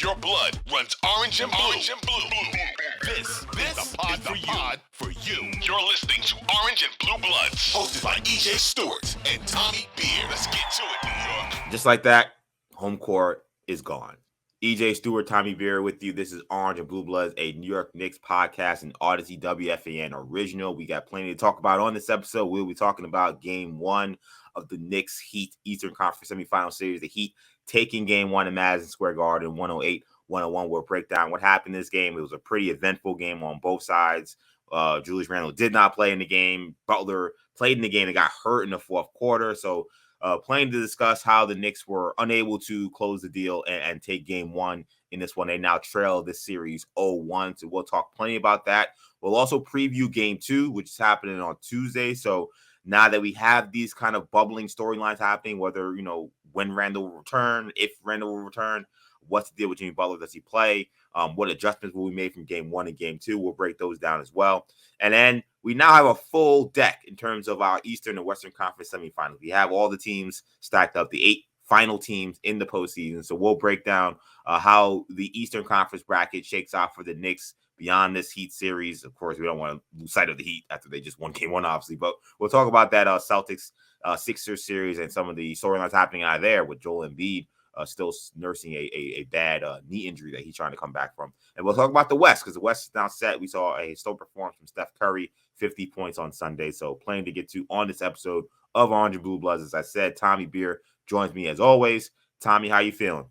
If your blood runs orange and blue, this is the pod for you. You're listening to Orange and Blue Bloods, hosted by EJ Stewart and Tommy Beer. Let's get to it, New York. Just like that, home court is gone. EJ Stewart, Tommy Beer with you. This is Orange and Blue Bloods, a New York Knicks podcast and Audacy WFAN original. We got plenty to talk about on this episode. We'll be talking about Game 1 of the Knicks Heat Eastern Conference semifinal series. The Heat taking Game 1 in Madison Square Garden, 108-101. We'll break down what happened in this game. It was a pretty eventful game on both sides. Julius Randle did not play in the game. Butler played in the game and got hurt in the fourth quarter. So planning to discuss how the Knicks were unable to close the deal and take Game 1 in this one. They now trail this series 0-1. So we'll talk plenty about that. We'll also preview Game 2, which is happening on Tuesday. So now that we have these kind of bubbling storylines happening, whether, when Randle will return, if Randle will return, what's the deal with Jimmy Butler? Does he play? What adjustments will be made from Game 1 and Game 2? We'll break those down as well. And then we now have a full deck in terms of our Eastern and Western Conference semifinals. We have all the teams stacked up, the 8 final teams in the postseason. So we'll break down how the Eastern Conference bracket shakes out for the Knicks beyond this Heat series. Of course, we don't want to lose sight of the Heat after they just won Game 1, obviously. But we'll talk about that Celtics Sixers series and some of the storylines happening out of there with Joel Embiid still nursing a bad knee injury that he's trying to come back from. And we'll talk about the West because the West is now set. We saw a historic performance from Steph Curry, 50 points on Sunday. So plenty to get to on this episode of Orange and Blue Bloods. As I said, Tommy Beer joins me as always. Tommy, how you feeling?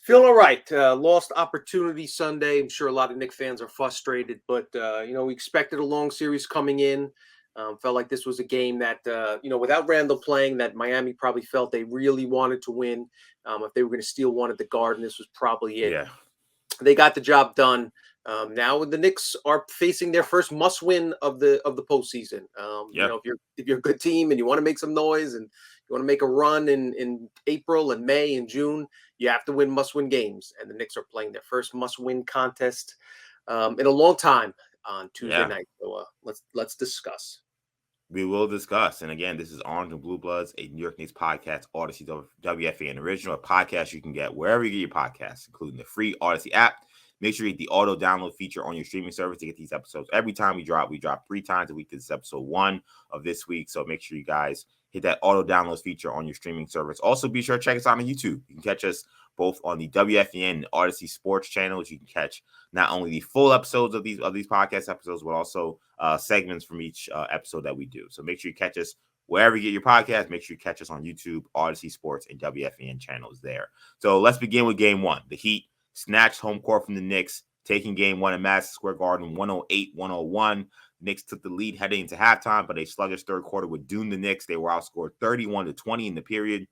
Feeling all right. Lost opportunity Sunday. I'm sure a lot of Knicks fans are frustrated, but, we expected a long series coming in. Felt like this was a game that, without Randle playing, that Miami probably felt they really wanted to win. If they were going to steal one at the Garden, this was probably it. Yeah. They got the job done. Now the Knicks are facing their first must-win of the postseason. If you're a good team and you want to make some noise and you want to make a run in April and May and June, you have to win must-win games. And the Knicks are playing their first must-win contest in a long time on Tuesday night. So let's discuss. We will discuss. And again, this is Orange and Blue Bloods, a New York Knicks podcast, Audacy WFAN original, a podcast you can get wherever you get your podcasts, including the free Audacy app. Make sure you get the auto download feature on your streaming service to get these episodes. Every time we drop 3 times a week. This is episode 1 of this week. So make sure you guys hit that auto download feature on your streaming service. Also, be sure to check us out on YouTube. You can catch us both on the WFAN and Audacy Sports channels. You can catch not only the full episodes of these podcast episodes, but also segments from each episode that we do. So make sure you catch us wherever you get your podcast. Make sure you catch us on YouTube, Audacy Sports, and WFAN channels there. So let's begin with Game 1. The Heat snatched home court from the Knicks, taking Game 1 at Madison Square Garden, 108-101. Knicks took the lead heading into halftime, but a sluggish third quarter would doom the Knicks. They were outscored 31-20 in the period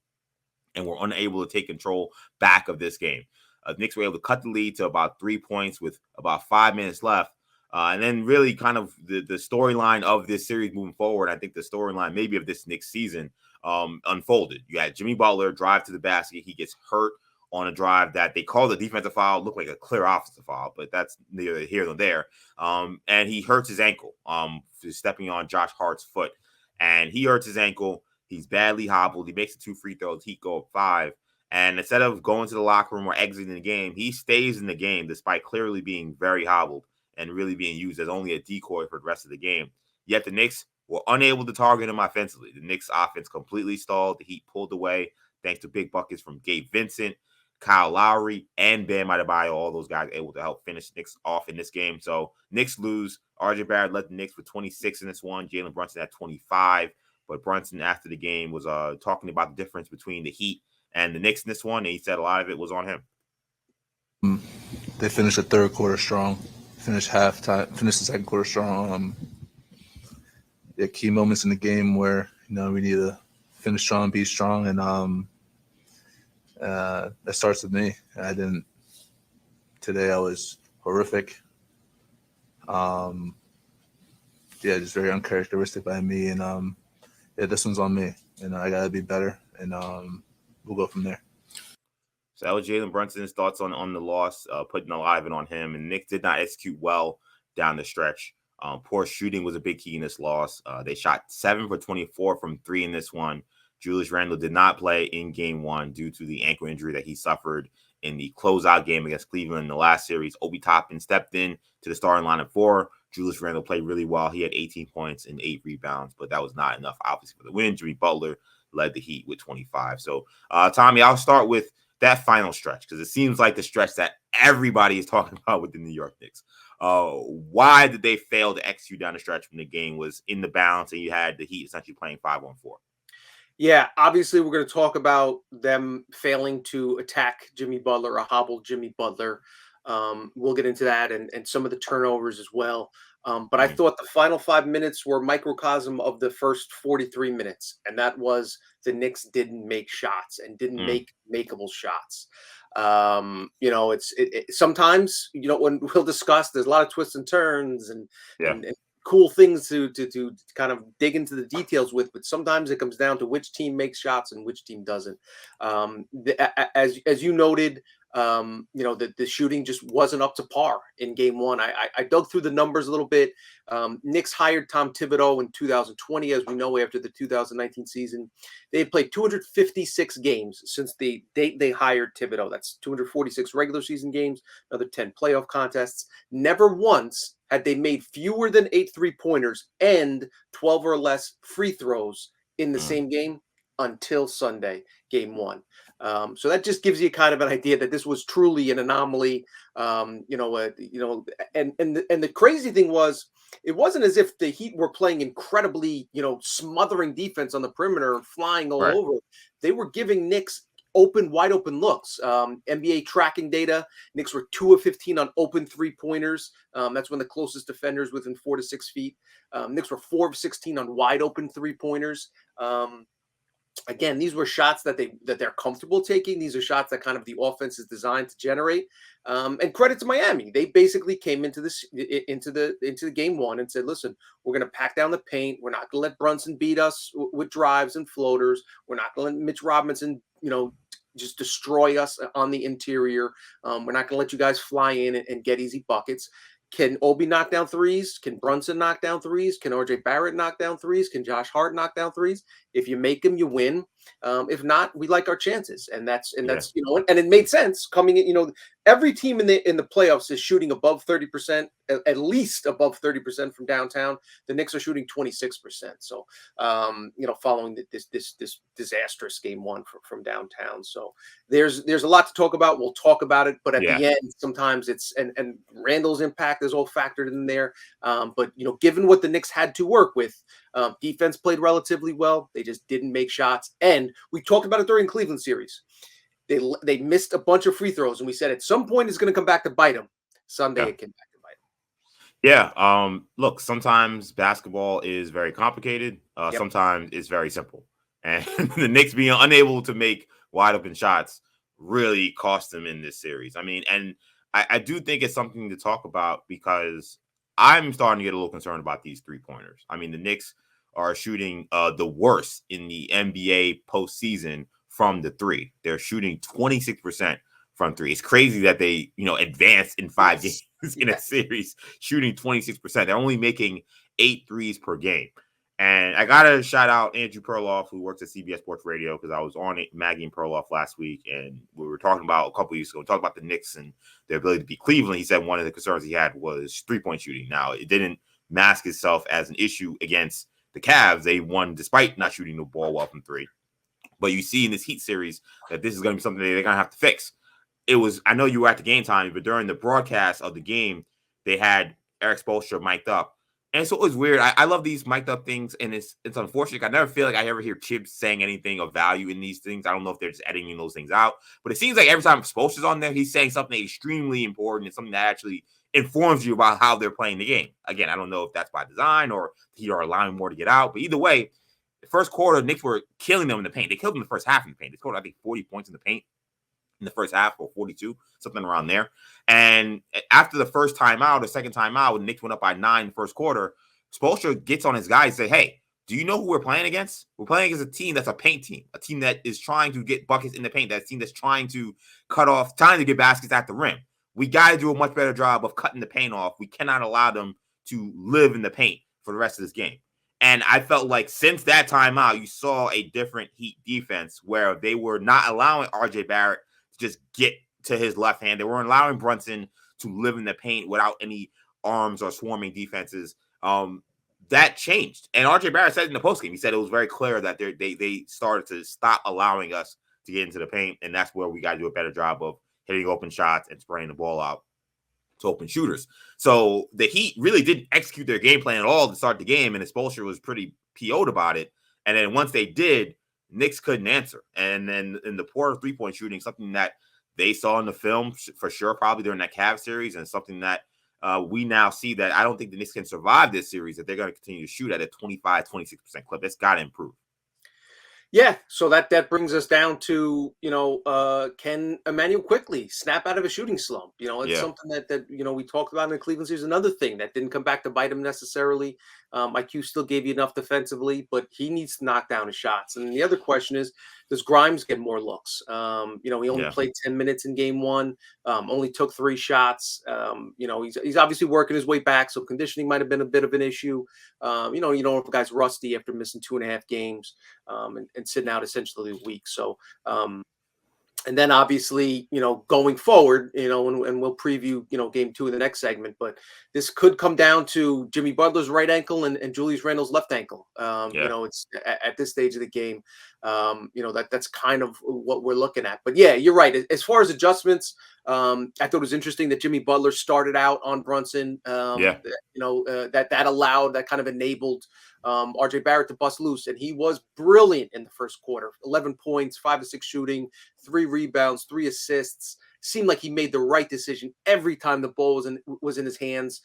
and were unable to take control back of this game. The Knicks were able to cut the lead to about 3 points with about 5 minutes left. And then really kind of the storyline of this series moving forward, I think the storyline maybe of this Knicks season unfolded. You had Jimmy Butler drive to the basket. He gets hurt on a drive that they called a defensive foul, looked like a clear offensive foul, but that's neither here nor there. And he hurts his ankle for stepping on Josh Hart's foot. And he hurts his ankle. He's badly hobbled. He makes the 2 free throws. Heat go up 5. And instead of going to the locker room or exiting the game, he stays in the game despite clearly being very hobbled and really being used as only a decoy for the rest of the game. Yet the Knicks were unable to target him offensively. The Knicks offense completely stalled. The Heat pulled away thanks to big buckets from Gabe Vincent, Kyle Lowry, and Bam Adebayo. All those guys able to help finish the Knicks off in this game. So Knicks lose. RJ Barrett led the Knicks with 26 in this one. Jalen Brunson had 25. But Brunson, after the game, was talking about the difference between the Heat and the Knicks in this one. And he said a lot of it was on him. They finished the third quarter strong. Finished the second quarter strong. Key moments in the game where, we need to finish strong, be strong. And that starts with me. Today I was horrific. Just very uncharacteristic by me. And this one's on me. And I got to be better. And we'll go from there. So that was Jalen Brunson's thoughts on the loss, putting a lot of it on him. And Knicks did not execute well down the stretch. Poor shooting was a big key in this loss. They shot 7 for 24 from 3 in this one. Julius Randle did not play in game 1 due to the ankle injury that he suffered in the closeout game against Cleveland in the last series. Obi Toppin stepped in to the starting lineup for Julius Randle, played really well. He had 18 points and 8 rebounds, but that was not enough, obviously, for the win. Jimmy Butler led the Heat with 25. So, Tommy, I'll start with that final stretch because it seems like the stretch that everybody is talking about with the New York Knicks. Why did they fail to execute down the stretch when the game was in the balance and you had the Heat essentially playing 5-on-4? Yeah, obviously we're going to talk about them failing to attack Jimmy Butler, a hobbled Jimmy Butler. We'll get into that and some of the turnovers as well. But I thought the final 5 minutes were microcosm of the first 43 minutes. And that was the Knicks didn't make shots and didn't make makeable shots. Sometimes, when we'll discuss, there's a lot of twists and turns and cool things to kind of dig into the details with, but sometimes it comes down to which team makes shots and which team doesn't. As you noted, the shooting just wasn't up to par in game 1. I dug through the numbers a little bit. Knicks hired Tom Thibodeau in 2020, as we know, after the 2019 season. They had played 256 games since the date they hired Thibodeau. That's 246 regular season games, another 10 playoff contests. Never once had they made fewer than 8 3-pointers and 12 or less free throws in the same game until Sunday, game 1. So that just gives you kind of an idea that this was truly an anomaly. And the crazy thing was, it wasn't as if the Heat were playing incredibly, smothering defense on the perimeter and flying all over. They were giving Knicks wide open looks. NBA tracking data, Knicks were 2 of 15 on open 3-pointers. That's when the closest defenders within 4 to 6 feet. Knicks were 4 of 16 on wide open 3-pointers. Again, these were shots that they're comfortable taking. These are shots that kind of the offense is designed to generate. And credit to Miami, they basically came into the game 1 and said, "Listen, we're going to pack down the paint. We're not going to let Brunson beat us with drives and floaters. We're not going to let Mitch Robinson, just destroy us on the interior. We're not going to let you guys fly in and get easy buckets." Can Obi knock down threes? Can Brunson knock down threes? Can RJ Barrett knock down threes? Can Josh Hart knock down threes? If you make them, you win. If not, we like our chances, and that's and it made sense coming in. Every team in the playoffs is shooting above 30%, at least above 30% from downtown. The Knicks are shooting 26%. So, following this disastrous game 1 from downtown. So there's a lot to talk about. We'll talk about it, but at the end, sometimes it's and Randall's impact is all factored in there. But given what the Knicks had to work with, defense played relatively well. They just didn't make shots, and we talked about it during Cleveland series. They missed a bunch of free throws, and we said at some point it's going to come back to bite them. Sunday it came back to bite them. Yeah. Look, sometimes basketball is very complicated. Sometimes it's very simple, and the Knicks being unable to make wide open shots really cost them in this series. I mean, and I do think it's something to talk about because I'm starting to get a little concerned about these 3-pointers. I mean, the Knicks are shooting the worst in the NBA postseason from the 3. They're shooting 26% from 3. It's crazy that they, advanced in 5 games in a series, shooting 26%. They're only making 8 threes per game. And I got to shout out Andrew Perloff, who works at CBS Sports Radio, because I was on Maggie and Perloff last week, and we were talking about a couple of weeks ago, talking about the Knicks and their ability to beat Cleveland. He said one of the concerns he had was 3-point shooting. Now, it didn't mask itself as an issue against the Cavs. They won despite not shooting the ball well from 3. But you see in this Heat series that this is going to be something that they're going to have to fix. I know you were at the game, Tommy, but during the broadcast of the game, they had Eric Spoelstra mic'd up. And so it was weird. I love these mic'd up things, and it's unfortunate. I never feel like I ever hear Chibs saying anything of value in these things. I don't know if they're just editing those things out. But it seems like every time Spoelstra's on there, he's saying something extremely important and something that actually informs you about how they're playing the game. Again, I don't know if that's by design or he are allowing more to get out. But either way, the first quarter, Knicks were killing them in the paint. They killed them in the first half in the paint. They scored, I think, 40 points in the paint in the first half, or 42, something around there. And after the first timeout, the second timeout, when the Knicks went up by 9 in the first quarter, Spoelstra gets on his guys and say, "Hey, do you know who we're playing against? We're playing against a team that's a paint team, a team that is trying to get buckets in the paint, that team that's trying to trying to get baskets at the rim. We got to do a much better job of cutting the paint off. We cannot allow them to live in the paint for the rest of this game." And I felt like since that timeout, you saw a different Heat defense where they were not allowing RJ Barrett to just get to his left hand. They weren't allowing Brunson to live in the paint without any arms or swarming defenses. That changed. And RJ Barrett said in the postgame, he said it was very clear that they started to stop allowing us to get into the paint. And that's where we got to do a better job of hitting open shots and spraying the ball out to open shooters. So the Heat really didn't execute their game plan at all to start the game, and Spoelstra was pretty PO'd about it. And then once they did, Knicks couldn't answer. And then in the poor three-point shooting, something that they saw in the film for sure, probably during that Cavs series, and something that we now see that I don't think the Knicks can survive this series, that they're going to continue to shoot at a 25, 26% clip. That's got to improve. Yeah, so that brings us down to, can Emmanuel quickly snap out of a shooting slump? It's something that we talked about in the Cleveland series. Another thing that didn't come back to bite him necessarily. IQ still gave you enough defensively, but he needs to knock down his shots. And the other question is, does Grimes get more looks? He only played 10 minutes in game one, only took 3 shots. He's obviously working his way back, so conditioning might have been a bit of an issue. You don't know if a guy's rusty after missing 2.5 games and sitting out essentially a week. So, and then obviously, going forward, and we'll preview, game 2 in the next segment, but this could come down to Jimmy Butler's right ankle and Julius Randle's left ankle. It's at this stage of the game, that's kind of what we're looking at. But yeah, you're right. As far as adjustments, I thought it was interesting that Jimmy Butler started out on Brunson. That allowed, that kind of enabled RJ Barrett to bust loose, and he was brilliant in the first quarter. 11 points, 5 of 6 shooting, 3 rebounds, 3 assists. Seemed like he made the right decision every time the ball was in his hands,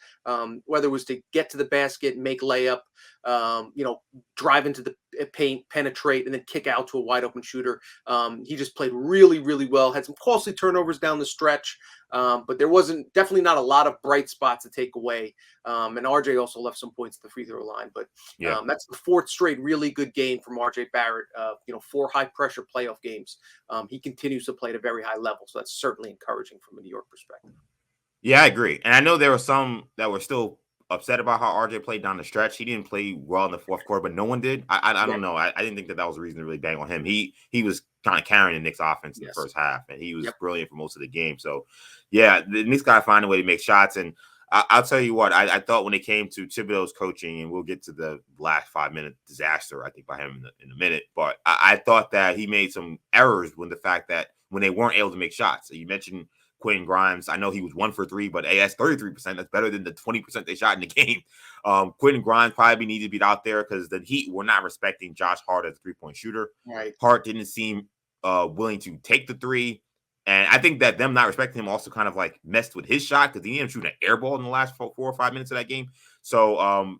whether it was to get to the basket, make layup, drive into the paint, penetrate, and then kick out to a wide open shooter. He just played really, really well. Had some costly turnovers down the stretch, but there wasn't definitely not a lot of bright spots to take away. And RJ also left some points at the free throw line, but that's the 4th straight really good game from RJ Barrett. 4 high pressure playoff games. He continues to play at a very high level, so that's certainly encouraging from a New York perspective. Yeah, I agree. And I know there were some that were still upset about how RJ played down the stretch. He didn't play well in the fourth quarter, but no one did. I don't know. I didn't think that was a reason to really bang on him. He was kind of carrying the Knicks offense in the first half, and he was brilliant for most of the game. So, yeah, the Knicks got to find a way to make shots. And I'll tell you what, I thought when it came to Thibodeau's coaching, and we'll get to the last 5-minute disaster, I think, by him in a minute, but I thought that he made some errors when they weren't able to make shots. So you mentioned Quentin Grimes. I know he was 1 for 3, but that's 33%. That's better than the 20% they shot in the game. Quentin Grimes probably needed to be out there because the Heat were not respecting Josh Hart as a 3-point shooter. Right. Hart didn't seem willing to take the 3. And I think that them not respecting him also kind of like messed with his shot because he ended up shooting an air ball in the last 4 or 5 minutes of that game. So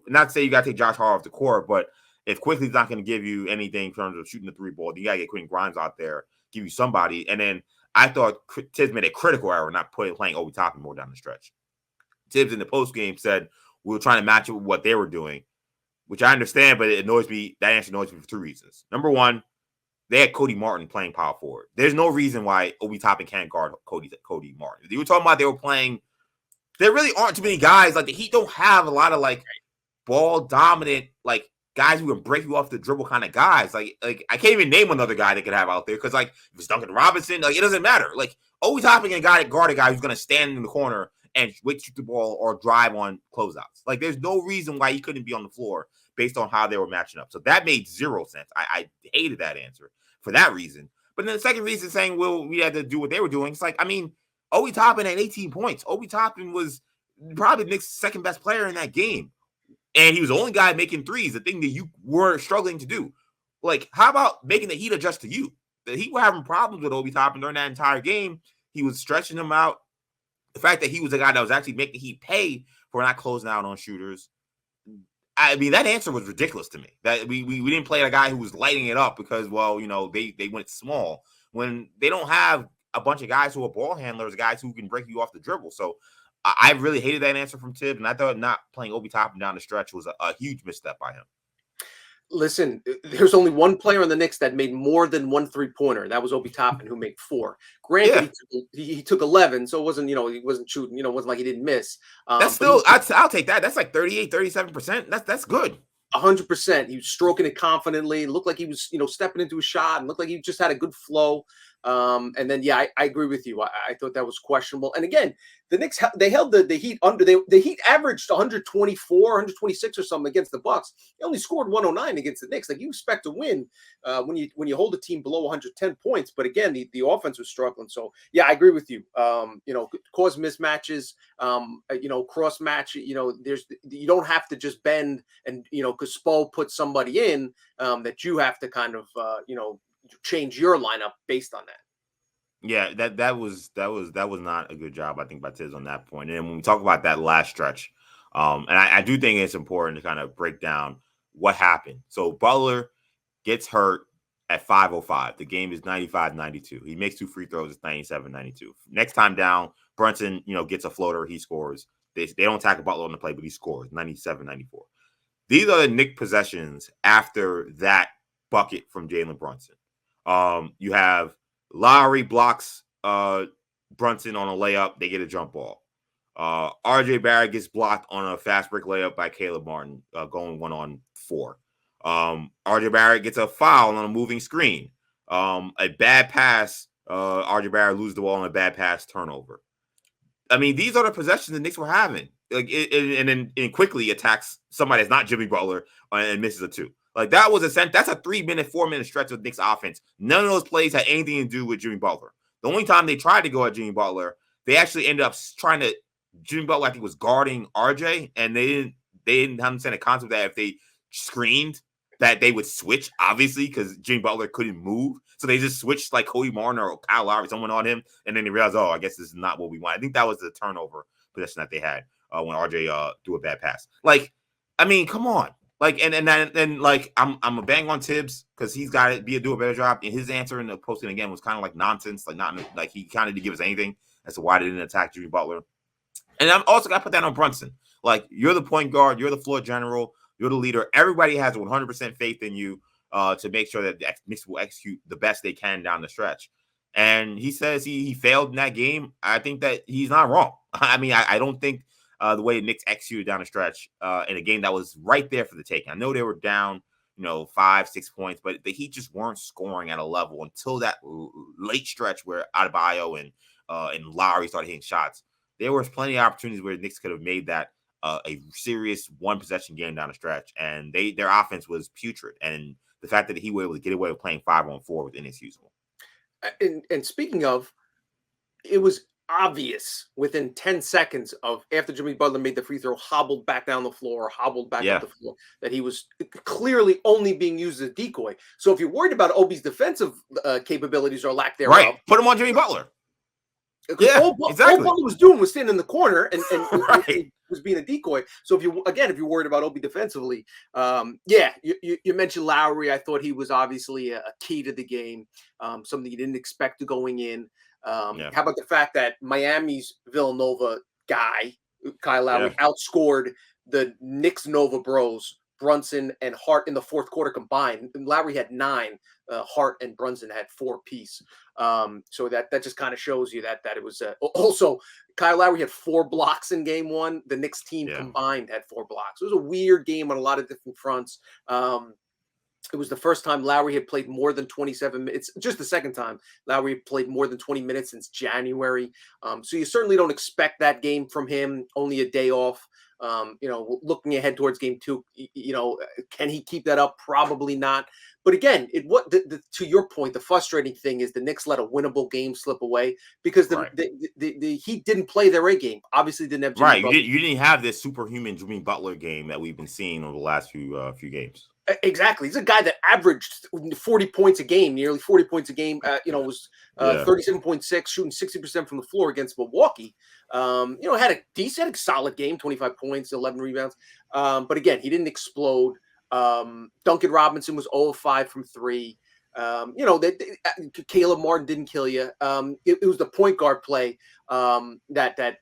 not to say you got to take Josh Hart off the court, but if Quickly's not going to give you anything in terms of shooting the 3 ball, then you got to get Quentin Grimes out there, give you somebody. And then I thought Tibbs made a critical error not playing Obi Toppin more down the stretch. Tibbs in the postgame said we were trying to match it with what they were doing, which I understand, but it annoys me. That answer annoys me for 2 reasons. Number one, they had Cody Martin playing power forward. There's no reason why Obi Toppin can't guard Cody Martin. You were talking about they were playing. There really aren't too many guys. Like the Heat don't have a lot of like ball dominant like guys who can break you off the dribble kind of guys. Like I can't even name another guy they could have out there because like if it's Duncan Robinson, like it doesn't matter. Like Obi Toppin can guard a guy who's gonna stand in the corner and wait to shoot the ball or drive on closeouts. Like there's no reason why he couldn't be on the floor based on how they were matching up. So that made 0 sense. I hated that answer for that reason. But then the second reason saying, well, we had to do what they were doing. It's like, I mean, Obi Toppin had 18 points. Obi Toppin was probably the Knicks' second best player in that game. And he was the only guy making threes, the thing that you were struggling to do. Like, how about making the Heat adjust to you? The Heat were having problems with Obi Toppin during that entire game. He was stretching them out. The fact that he was the guy that was actually making the Heat pay for not closing out on shooters. I mean, that answer was ridiculous to me. That we didn't play a guy who was lighting it up because, well, you know, they went small. When they don't have a bunch of guys who are ball handlers, guys who can break you off the dribble. So I really hated that answer from Tibbs, and I thought not playing Obi Toppin down the stretch was a huge misstep by him. Listen, there's only one player on the Knicks that made more than 1 3-pointer. That was Obi Toppin, who made 4. Granted, he took 11, so it wasn't, you know, he wasn't shooting, you know, it wasn't like he didn't miss. That's still, I'll take that. That's like 38, 37%. That's good. 100%. He was stroking it confidently. It looked like he was, stepping into a shot, and looked like he just had a good flow. And then, yeah, I agree with you. I thought that was questionable. And again, the Knicks, they held the Heat under. The Heat averaged 124, 126 or something against the Bucks. They only scored 109 against the Knicks. Like, you expect to win when you hold a team below 110 points. But again, the offense was struggling. So yeah, I agree with you. Cause mismatches. Cross match. You don't have to just bend and because Spo put somebody in that you have to kind of change your lineup based on that. Yeah, that was not a good job, I think, by Tibbs on that point. And when we talk about that last stretch, and I do think it's important to kind of break down what happened. So Butler gets hurt at 5:05. The game is 95-92. He makes 2 free throws. It's 97-92. Next time down, Brunson, gets a floater. He scores. They don't tackle Butler on the play, but he scores 97-94. These are the Knicks possessions after that bucket from Jalen Brunson. You have Lowry blocks Brunson on a layup. They get a jump ball. RJ Barrett gets blocked on a fast break layup by Caleb Martin, going 1-on-4. RJ Barrett gets a foul on a moving screen. A bad pass. RJ Barrett loses the ball on a bad pass turnover. I mean, these are the possessions the Knicks were having. And then quickly attacks somebody that's not Jimmy Butler and misses a 2. Like, that's a 3-minute, 4-minute stretch of Knicks offense. None of those plays had anything to do with Jimmy Butler. The only time they tried to go at Jimmy Butler, they actually ended up trying to. Jimmy Butler, I think, was guarding RJ, and they didn't understand the concept that if they screened, that they would switch, obviously, because Jimmy Butler couldn't move. So they just switched like Cody Martin or Kyle Lowry, someone on him, and then they realized, I guess this is not what we want. I think that was the turnover possession that they had when RJ threw a bad pass. Like, I mean, come on. Like, and like, I'm a bang on Tibbs because he's got to do a better job. And his answer in the posting again was kind of like nonsense, like he kind of didn't give us anything as to why they didn't attack Jimmy Butler. And I'm also got to put that on Brunson. Like, you're the point guard, you're the floor general, you're the leader. Everybody has 100% faith in you to make sure that the Knicks will execute the best they can down the stretch. And he says he failed in that game. I think that he's not wrong. I mean, I don't think the way the Knicks executed down the stretch in a game that was right there for the taking. I know they were down, 5-6 points, but the Heat just weren't scoring at a level until that late stretch where Adebayo and Lowry started hitting shots. There was plenty of opportunities where the Knicks could have made that a serious one-possession game down the stretch, and their offense was putrid. And the fact that he was able to get away with playing 5-on-4 was inexcusable. And speaking of, it was obvious within 10 seconds of after Jimmy Butler made the free throw, hobbled back down the floor, hobbled back up the floor, that he was clearly only being used as a decoy. So if you're worried about Obi's defensive capabilities or lack thereof, right, put him on Jimmy Butler. Yeah, exactly. All Butler was doing was standing in the corner and right. was being a decoy. So if you're worried about Obi defensively, you mentioned Lowry. I thought he was obviously a key to the game, something you didn't expect to going in. How about the fact that Miami's Villanova guy, Kyle Lowry, outscored the Knicks Nova Bros, Brunson and Hart in the fourth quarter combined. And Lowry had 9. Hart and Brunson had 4 apiece. So that just kind of shows you that it was also Kyle Lowry had 4 blocks in game 1. The Knicks team combined had 4 blocks. It was a weird game on a lot of different fronts. It was the first time Lowry had played more than 27 minutes. Just the second time Lowry had played more than 20 minutes since January. So you certainly don't expect that game from him. Only a day off. Looking ahead towards game 2, can he keep that up? Probably not. But again, to your point, the frustrating thing is the Knicks let a winnable game slip away because the Heat didn't play their A game. Obviously, didn't have Jimmy Butler. You didn't have this superhuman Jimmy Butler game that we've been seeing over the last few games. Exactly. He's a guy that averaged 40 points a game, nearly 40 points a game. Was 37.6, shooting 60% from the floor against Milwaukee. Had a solid game, 25 points, 11 rebounds. But again, he didn't explode. Duncan Robinson was 0 of 5 from 3. Caleb Martin didn't kill you. It was the point guard play that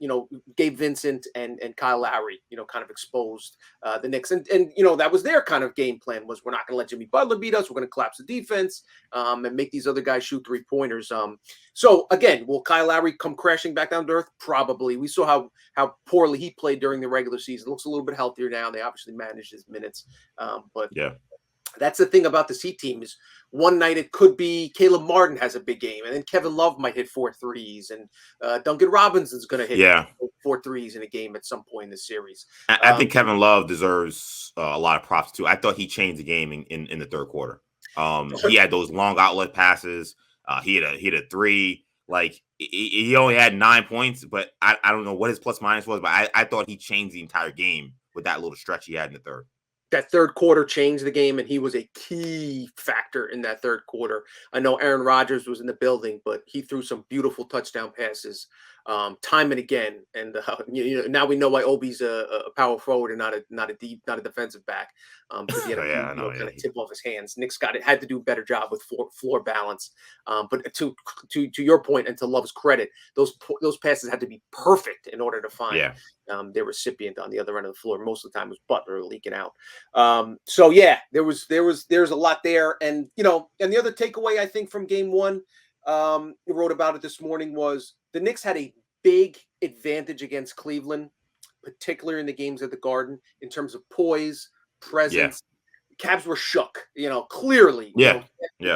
Gabe Vincent and Kyle Lowry kind of exposed the Knicks, and that was their kind of game plan, was we're not going to let Jimmy Butler beat us. We're going to collapse the defense and make these other guys shoot 3-pointers. So again, will Kyle Lowry come crashing back down to earth? Probably. We saw how poorly he played during the regular season. Looks a little bit healthier now. They obviously managed his minutes, but yeah. That's the thing about the C team, is one night it could be Caleb Martin has a big game, and then Kevin Love might hit 4 threes, and Duncan Robinson's going to hit 4 threes in a game at some point in the series. I think Kevin Love deserves a lot of props too. I thought he changed the game in the third quarter. He had those long outlet passes. He hit a 3. Like he only had 9 points, but I don't know what his plus minus was, but I thought he changed the entire game with that little stretch he had in the third. That third quarter changed the game, and he was a key factor in that third quarter. I know Aaron Rodgers was in the building, but he threw some beautiful touchdown passes time and again. And now we know why Obi's a power forward and not a defensive back, because he had kind of tip off his hands. Knicks had to do a better job with floor balance. But to your point and to Love's credit, those passes had to be perfect in order to find their recipient on the other end of the floor. Most of the time it was Butler leaking out. So yeah, there's a lot there. And and the other takeaway I think from game one, we wrote about it this morning, was the Knicks had a big advantage against Cleveland, particularly in the games at the Garden, in terms of poise, presence. Cavs were shook, clearly.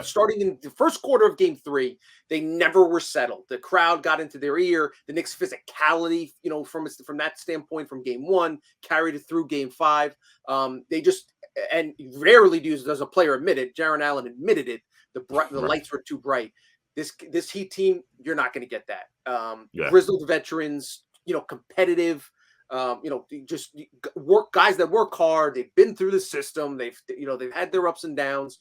Starting in the first quarter of game 3, they never were settled. The crowd got into their ear. The Knicks' physicality, from that standpoint, from game 1, carried it through game 5. They just, and rarely does a player admit it. Jaron Allen admitted it. The lights were too bright. This Heat team, you're not going to get that. Grizzled veterans, competitive. Just guys that work hard. They've been through the system. They've had their ups and downs.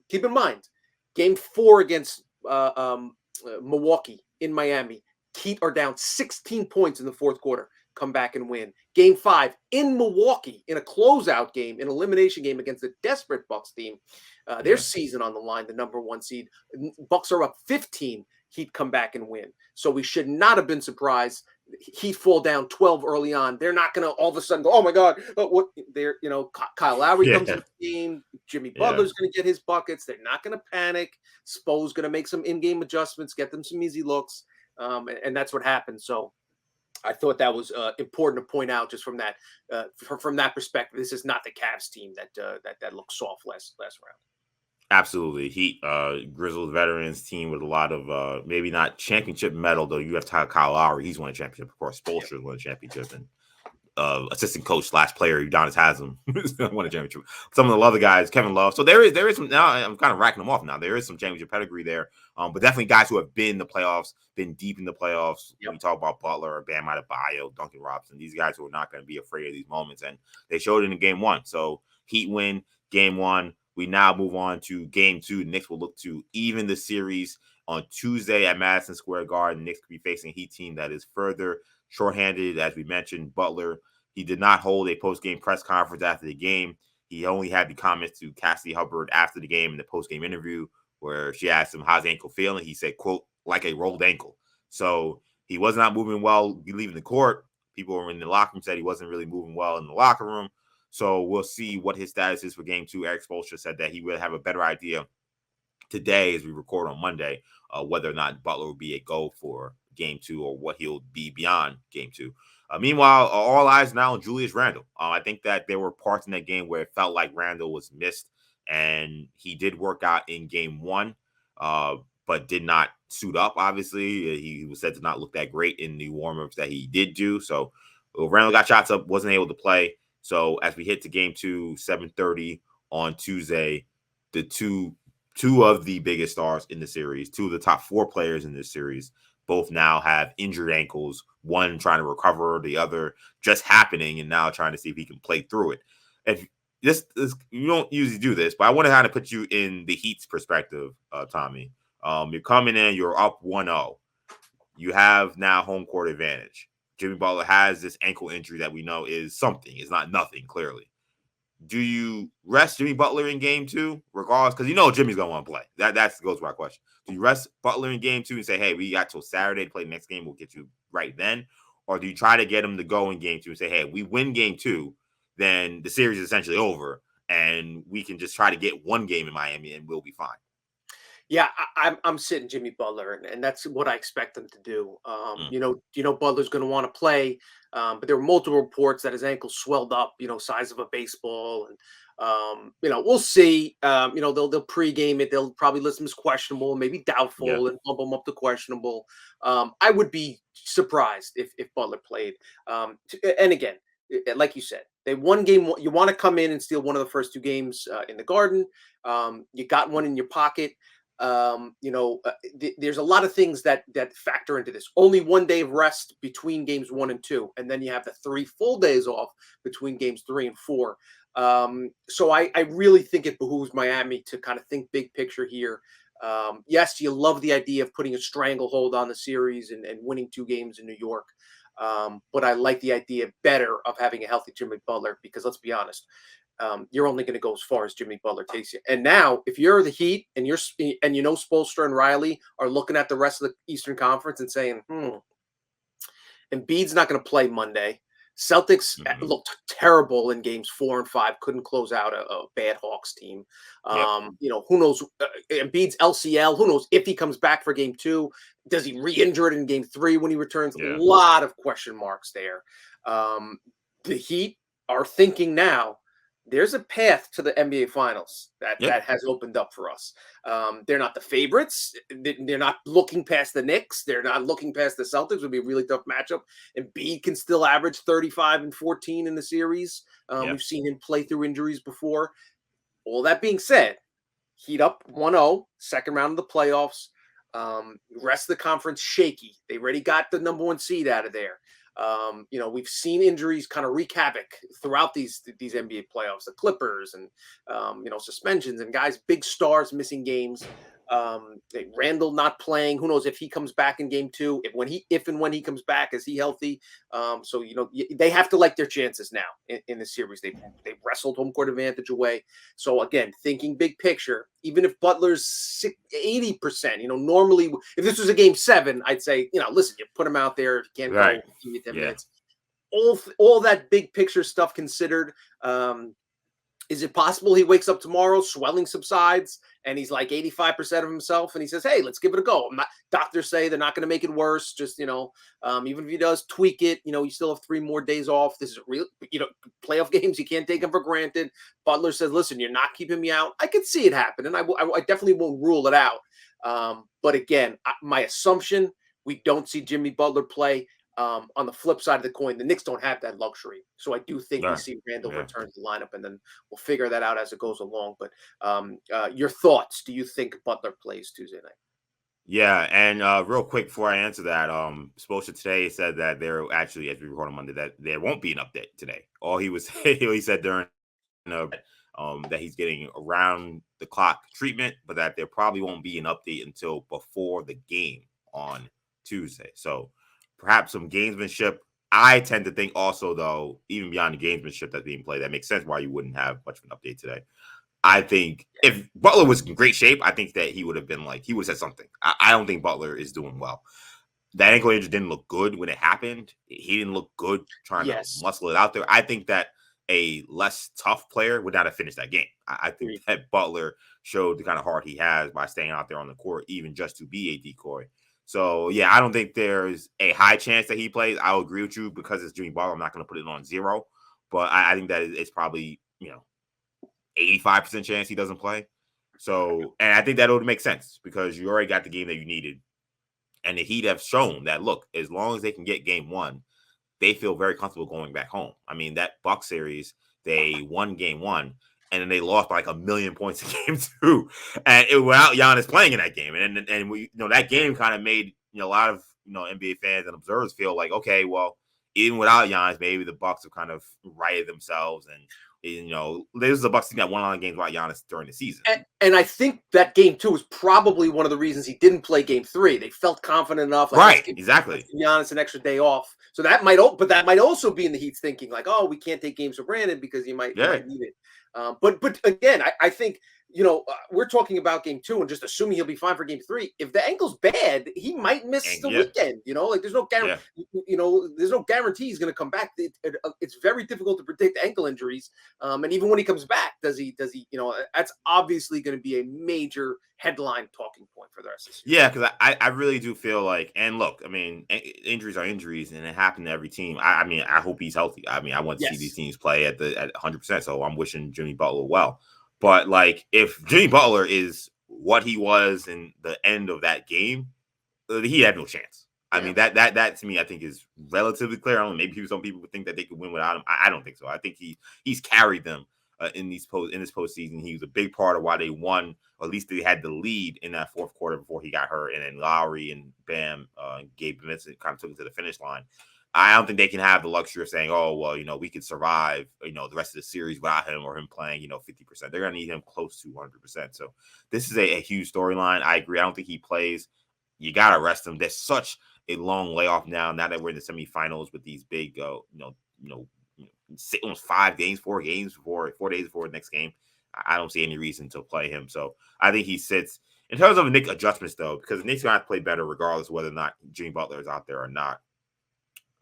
Keep in mind, game 4 against Milwaukee in Miami, Heat are down 16 points in the fourth quarter, come back and win. Game 5 in Milwaukee, in a closeout game, an elimination game against the desperate Bucks team. Their season on the line, the number 1 seed. Bucks are up 15. Heat come back and win. So we should not have been surprised. Heat fall down 12 early on. They're not going to all of a sudden go, oh my God, what? They're, Kyle Lowry comes in the game. Jimmy Butler's going to get his buckets. They're not going to panic. Spo's going to make some in-game adjustments, get them some easy looks. And that's what happened. So I thought that was important to point out, just from that perspective. This is not the Cavs team that looked soft last round. Absolutely. Heat, grizzled veterans team with a lot of maybe not championship medal, though. You have Kyle Lowry. He's won a championship. Of course, Spoelstra won a championship, and assistant coach / player Udonis Haslem won a championship. Some of the other guys, Kevin Love. So there is some. Now I'm kind of racking them off. Now there is some championship pedigree there, but definitely guys who have been in the playoffs, been deep in the playoffs. When we talk about Butler, Bam Adebayo, Duncan Robinson, these guys who are not going to be afraid of these moments, and they showed it in game 1. So Heat win game 1. We now move on to game 2. Knicks will look to even the series on Tuesday at Madison Square Garden. Knicks could be facing a Heat team that is further shorthanded. As we mentioned, Butler, he did not hold a post-game press conference after the game. He only had the comments to Cassidy Hubbard after the game in the post-game interview, where she asked him, how's the ankle feeling? He said, quote, like a rolled ankle. So he was not moving well leaving the court. People were in the locker room said he wasn't really moving well in the locker room. So we'll see what his status is for game 2. Eric Spoelstra said that he will have a better idea today, as we record on Monday, whether or not Butler will be a go for game 2 or what he'll be beyond game 2. Meanwhile, all eyes now on Julius Randle. I think that there were parts in that game where it felt like Randle was missed, and he did work out in game 1, but did not suit up, obviously. He was said to not look that great in the warm-ups that he did do. So Randle got shots up, wasn't able to play. So as we hit to game 2, 7:30 on Tuesday, the two of the biggest stars in the series, 2 of the top 4 players in this series, both now have injured ankles, one trying to recover, the other just happening and now trying to see if he can play through it. If this you don't usually do this, but I want to kind of put you in the Heat's perspective, Tommy. You're coming in, you're up 1-0. You have now home court advantage. Jimmy Butler has this ankle injury that we know is something. It's not nothing, clearly. do you rest Jimmy Butler in game 2, regardless? Because Jimmy's gonna want to play. That goes to our question. Do you rest Butler in game 2 and say, hey, we got till Saturday to play the next game, we'll get you right then? Or do you try to get him to go in game 2 and say, hey, we win game 2, then the series is essentially over, and we can just try to get one game in Miami and we'll be fine? Yeah, I'm sitting Jimmy Butler, and that's what I expect them to do. Butler's going to want to play, but there were multiple reports that his ankle swelled up, size of a baseball, and we'll see. They'll pregame it. They'll probably list him as questionable, maybe doubtful, and bump him up to questionable. I would be surprised if Butler played. And again, like you said, they won game one. You want to come in and steal one of the first 2 games in the Garden. You got one in your pocket. There's a lot of things that factor into this. Only 1 day of rest between games 1 and 2, and then you have the 3 full days off between games 3 and 4. So I really think it behooves Miami to kind of think big picture here. Yes, you love the idea of putting a stranglehold on the series and winning 2 games in New York. But I like the idea better of having a healthy Jimmy Butler, because let's be honest, you're only going to go as far as Jimmy Butler takes you. And now, if you're the Heat and Spoelstra and Riley are looking at the rest of the Eastern Conference and saying, Embiid's not going to play Monday. Celtics looked terrible in games 4 and 5. Couldn't close out a bad Hawks team. Who knows? Embiid's LCL. Who knows if he comes back for game 2? Does he re-injure it in game 3 when he returns? A lot of question marks there. The Heat are thinking now, there's a path to the NBA Finals that has opened up for us. They're not the favorites. They're not looking past the Knicks. They're not looking past the Celtics. It would be a really tough matchup. And Embiid can still average 35 and 14 in the series. We've seen him play through injuries before. All that being said, Heat up 1-0, second round of the playoffs. Rest of the conference shaky. They already got the number 1 seed out of there. We've seen injuries kind of wreak havoc throughout these NBA playoffs, the Clippers and, suspensions and guys, big stars missing games. Randall not playing. Who knows if he comes back in game 2, if and when he comes back, is he healthy? They have to like their chances now in the series. They wrestled home court advantage away. So again, thinking big picture, even if Butler's 80%, normally if this was a game 7, I'd say, listen, you put him out there. If you can't go, give me 10 minutes. All that big picture stuff considered, is it possible he wakes up tomorrow, swelling subsides, and he's like 85% of himself, and he says, hey, let's give it a go? Doctors say they're not going to make it worse. Just, even if he does tweak it, you still have 3 more days off. This is real, playoff games. You can't take them for granted. Butler says, listen, you're not keeping me out. I could see it happen, and I definitely won't rule it out. But again, my assumption, we don't see Jimmy Butler play. On the flip side of the coin, the Knicks don't have that luxury. So I do think we see Randall return to the lineup, and then we'll figure that out as it goes along. But your thoughts, do you think Butler plays Tuesday night? Yeah, and real quick before I answer that, Spoelstra today said that there actually, as we record on Monday, that there won't be an update today. All he was he said during that he's getting around the clock treatment, but that there probably won't be an update until before the game on Tuesday. So perhaps some gamesmanship. I tend to think also, though, even beyond the gamesmanship that's being played, that makes sense why you wouldn't have much of an update today. I think if Butler was in great shape, I think that he would have said something. I don't think Butler is doing well. That ankle injury didn't look good when it happened. He didn't look good trying to muscle it out there. I think that a less tough player would not have finished that game. I think that Butler showed the kind of heart he has by staying out there on the court, even just to be a decoy. So, yeah, I don't think there's a high chance that he plays. I'll agree with you because it's Jimmy Butler. I'm not going to put it on 0. But I think that it's probably, 85% chance he doesn't play. So, and I think that would make sense because you already got the game that you needed. And the Heat have shown that, look, as long as they can get game 1, they feel very comfortable going back home. I mean, that Bucks series, they won game 1. And then they lost by like 1,000,000 points in game 2, and it without Giannis playing in that game. And we, that game kind of made a lot of NBA fans and observers feel like, okay, well, even without Giannis, maybe the Bucks have kind of righted themselves, and this is a Bucks team that won a lot of games without Giannis during the season. And I think that game 2 was probably one of the reasons he didn't play game 3. They felt confident enough. Like, right, exactly. Let's give Giannis an extra day off. So that might also be in the Heat's thinking, like, oh, we can't take games for granted because you might need it. But again, I think, we're talking about game 2 and just assuming he'll be fine for game 3. If the ankle's bad, he might miss the weekend. Like there's no guarantee. There's no guarantee he's going to come back. It's very difficult to predict ankle injuries. And even when he comes back, does he? That's obviously going to be a major headline talking point for the rest of the season. Yeah, because I really do feel like, and look, I mean, injuries are injuries, and it happened to every team. I mean, I hope he's healthy. I mean, I want to see these teams play at 100%. So I'm wishing Jimmy Butler well. But like, if Jimmy Butler is what he was in the end of that game, he had no chance. I mean, that to me, I think is relatively clear. I don't know, maybe some people would think that they could win without him. I don't think so. I think he's carried them in this postseason. He was a big part of why they won. Or at least they had the lead in that fourth quarter before he got hurt, and then Lowry and Bam, Gabe Vincent kind of took him to the finish line. I don't think they can have the luxury of saying, oh, well, we could survive, the rest of the series without him or him playing, 50%. They're going to need him close to 100%. So this is a huge storyline. I agree. I don't think he plays. You got to rest him. There's such a long layoff now that we're in the semifinals with these big, almost 4 days before the next game. I don't see any reason to play him. So I think he sits. In terms of Knicks adjustments, though, because the Knicks are going to have to play better regardless of whether or not Jimmy Butler is out there or not.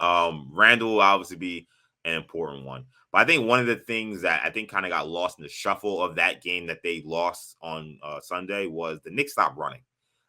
Randall will obviously be an important one. But I think one of the things that I think kind of got lost in the shuffle of that game that they lost on Sunday was the Knicks stopped running.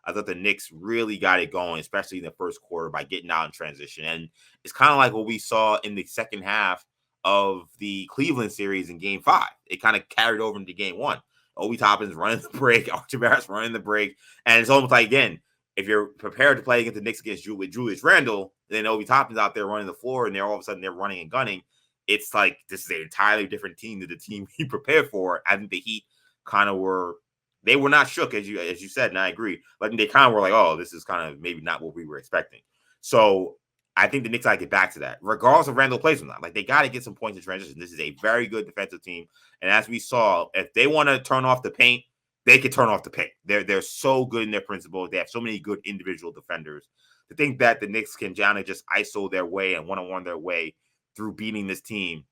I thought the Knicks really got it going, especially in the first quarter by getting out in transition. And it's kind of like what we saw in the second half of the Cleveland series in game 5. It kind of carried over into game 1. Obi Toppin's running the break, Archie Barrett's running the break. And it's almost like, again, if you're prepared to play against the Knicks against Julius Randle, then Obi Toppin's out there running the floor, and all of a sudden they're running and gunning. It's like this is an entirely different team than the team he prepared for. I think the Heat kind of were not shook, as you said, and I agree. But they kind of were like, oh, this is kind of maybe not what we were expecting. So I think the Knicks got to get back to that, regardless of Randle plays or not. Like, they got to get some points in transition. This is a very good defensive team, and as we saw, if they want to turn off the paint, they can turn off the paint. They're so good in their principles. They have so many good individual defenders. To think that the Knicks can just ISO their way and one-on-one their way through beating this team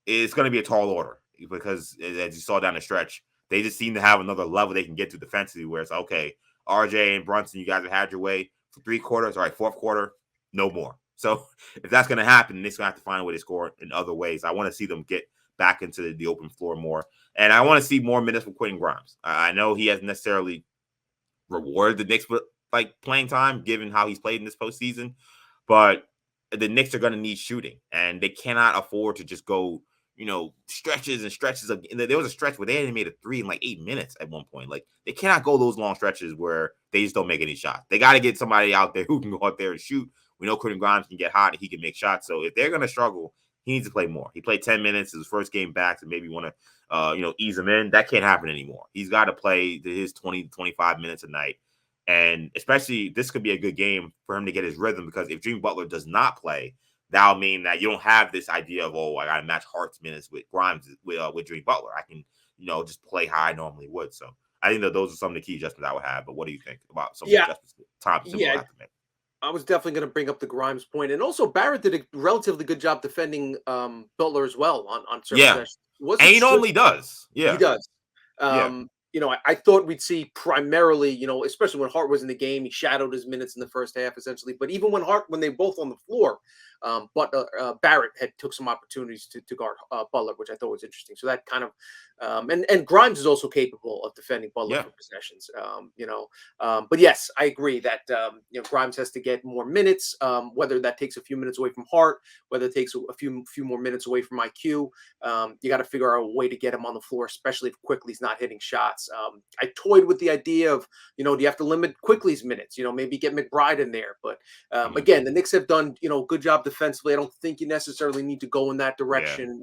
is going to be a tall order, because as you saw down the stretch, they just seem to have another level they can get to defensively where it's like, okay, RJ and Brunson, you guys have had your way for 3 quarters. All right, fourth quarter, no more. So if that's going to happen, the Knicks going to have to find a way to score in other ways. I want to see them get back into the open floor more. And I want to see more minutes from Quentin Grimes. I know he hasn't necessarily rewarded the Knicks with playing time, given how he's played in this postseason. But the Knicks are going to need shooting, and they cannot afford to just go, stretches and stretches of. There was a stretch where they hadn't made a 3 in like 8 minutes at one point. Like, they cannot go those long stretches where they just don't make any shots. They got to get somebody out there who can go out there and shoot. We know Quentin Grimes can get hot and he can make shots. So if they're going to struggle, he needs to play more. He played 10 minutes his first game back, so maybe want to, ease him in. That can't happen anymore. He's got to play his 20, 25 minutes a night. And especially, this could be a good game for him to get his rhythm, because if Jimmy Butler does not play, that'll mean that you don't have this idea of, I got to match Hart's minutes with Grimes with Jimmy Butler. I can, just play how I normally would. So I think that those are some of the key adjustments I would have. But what do you think about some of the adjustments Tom will have to make? I was definitely going to bring up the Grimes point. And also, Barrett did a relatively good job defending Butler as well on certain sessions. And he normally does. Yeah. He does. I thought we'd see primarily, especially when Hart was in the game, he shadowed his minutes in the first half, essentially. But even when they were both on the floor, Barrett had took some opportunities to guard Butler, which I thought was interesting. So that kind of, and Grimes is also capable of defending Butler for possessions, But yes, I agree that, Grimes has to get more minutes, whether that takes a few minutes away from Hart, whether it takes a few more minutes away from IQ. You got to figure out a way to get him on the floor, especially if Quickly's not hitting shots. I toyed with the idea of, do you have to limit Quickly's minutes? Maybe get McBride in there. But again, the Knicks have done, good job defensively. I don't think you necessarily need to go in that direction.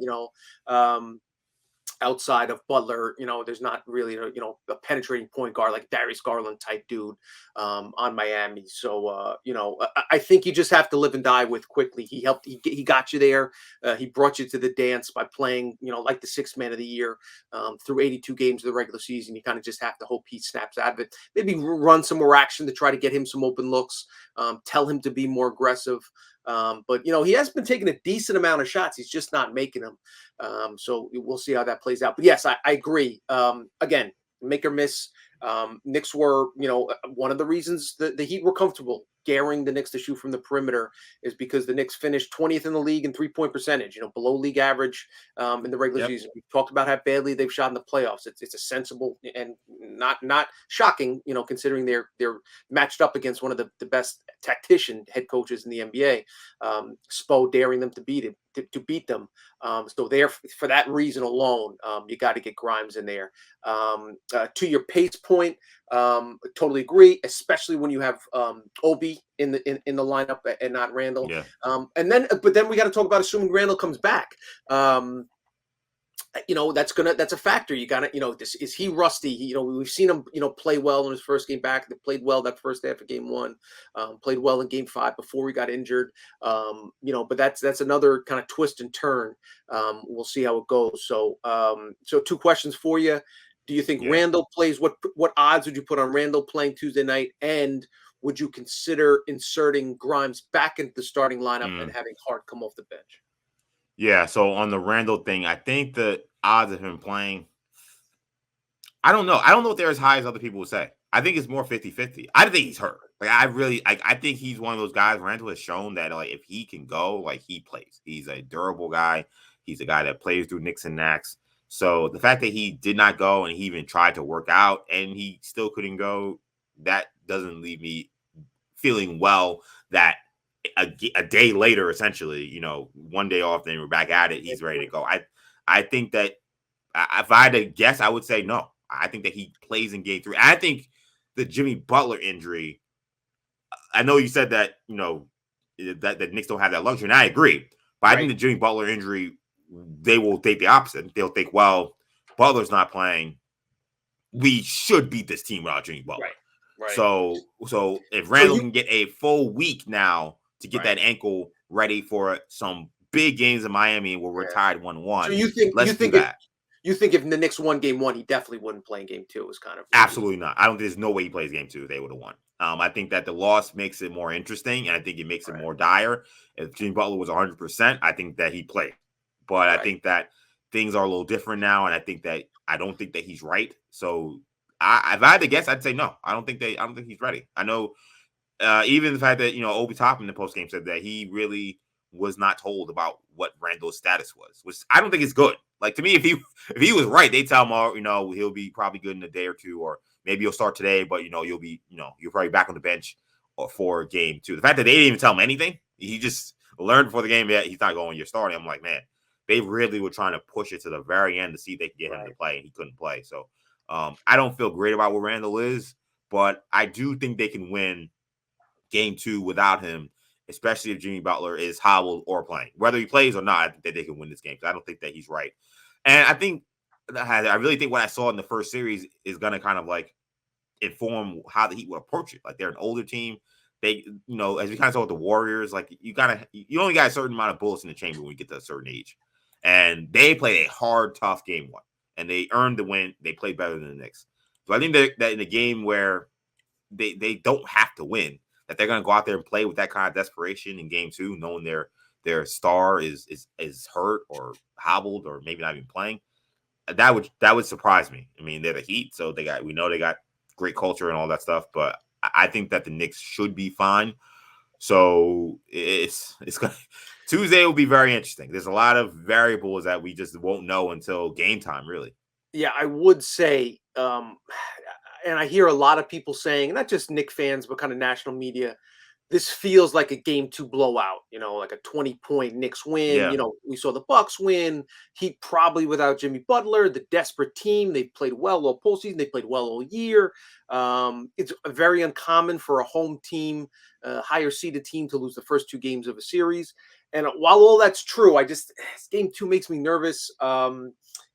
outside of Butler, there's not really, a penetrating point guard like Darius Garland type dude on Miami. So, I think you just have to live and die with quickly. He helped, he got you there. He brought you to the dance by playing, like the sixth man of the year through 82 games of the regular season. You kind of just have to hope he snaps out of it. Maybe run some more action to try to get him some open looks, tell him to be more aggressive. But he has been taking a decent amount of shots. He's just not making them. So we'll see how that plays out. But yes, I agree. Again, make or miss. Knicks were, one of the reasons the Heat were comfortable daring the Knicks to shoot from the perimeter is because the Knicks finished 20th in the league in 3-point percentage, below league average in the regular season. We talked about how badly they've shot in the playoffs. It's a sensible and not shocking, considering they're matched up against one of the best tactician head coaches in the NBA. Spo daring them to beat them. So there, for that reason alone, you got to get Grimes in there. To your pace point, totally agree, especially when you have Obi in the lineup and not Randall. Yeah. But then we got to talk about assuming Randall comes back. That's a factor. You got to, is he rusty? We've seen him, play well in his first game back. They played well that first half of game one, played well in game 5 before he got injured. But that's another kind of twist and turn. We'll see how it goes. So 2 questions for you. Do you think Randall plays? What odds would you put on Randall playing Tuesday night? And would you consider inserting Grimes back into the starting lineup and having Hart come off the bench? Yeah, so on the Randall thing, I think the odds of him playing, I don't know. I don't know if they're as high as other people would say. I think it's more 50-50. I think he's hurt. Like, I think he's one of those guys. Randall has shown that, like, if he can go, like, he plays. He's a durable guy. He's a guy that plays through Knicks and Knacks. So the fact that he did not go and he even tried to work out and he still couldn't go, that doesn't leave me feeling well that a day later, essentially, one day off, then we're back at it. He's ready to go. I think that if I had to guess, I would say no. I think that he plays in game 3. I think the Jimmy Butler injury, I know you said that, that the Knicks don't have that luxury, and I agree. But I think the Jimmy Butler injury, they will take the opposite. They'll think, well, Butler's not playing. We should beat this team without Jimmy Butler. Right. So if Randall can get a full week now to get that ankle ready for some big games in Miami, and we're tied 1-1. So you think if the Knicks won game 1, he definitely wouldn't play in game 2? Is kind of absolutely not. I don't think there's no way he plays game 2. They would have won. I think that the loss makes it more interesting, and I think it makes it more dire. If Jimmy Butler was 100%, I think that he played. But I think that things are a little different now, and I don't think that he's right. So if I had to guess, I'd say no. I don't think he's ready. I know even the fact that Obi Toppin in the post game said that he really was not told about what Randall's status was, which I don't think is good. Like, to me, if he was right, they tell him, he'll be probably good in a day or 2, or maybe he'll start today, but you're probably back on the bench for game 2. The fact that they didn't even tell him anything, he just learned before the game that he's not going. You're starting. I'm like, man, they really were trying to push it to the very end to see if they could get him to play, and he couldn't play. So I don't feel great about where Randall is, but I do think they can win game 2 without him, especially if Jimmy Butler is hobbled or playing. Whether he plays or not, I think that they can win this game. I don't think that he's right. And I really think what I saw in the first series is going to kind of like inform how the Heat would approach it. Like, they're an older team. They, as we kind of saw with the Warriors, like, you only got a certain amount of bullets in the chamber when you get to a certain age. And they played a hard, tough game 1. And they earned the win. They played better than the Knicks. So I think that in a game where they don't have to win, that they're going to go out there and play with that kind of desperation in game 2, knowing their star is hurt or hobbled or maybe not even playing. That would surprise me. I mean, they're the Heat, so we know they got great culture and all that stuff, but I think that the Knicks should be fine. So it's Tuesday will be very interesting. There's a lot of variables that we just won't know until game time, really. Yeah, I would say, and I hear a lot of people saying, not just Knicks fans, but kind of national media, this feels like a game 2 blowout, like a 20-point Knicks win. Yeah. We saw the Bucks win. Heat probably without Jimmy Butler, the desperate team. They played well all postseason. They played well all year. It's very uncommon for a home team, higher seeded team, to lose the first 2 games of a series. And while all that's true, game 2 makes me nervous.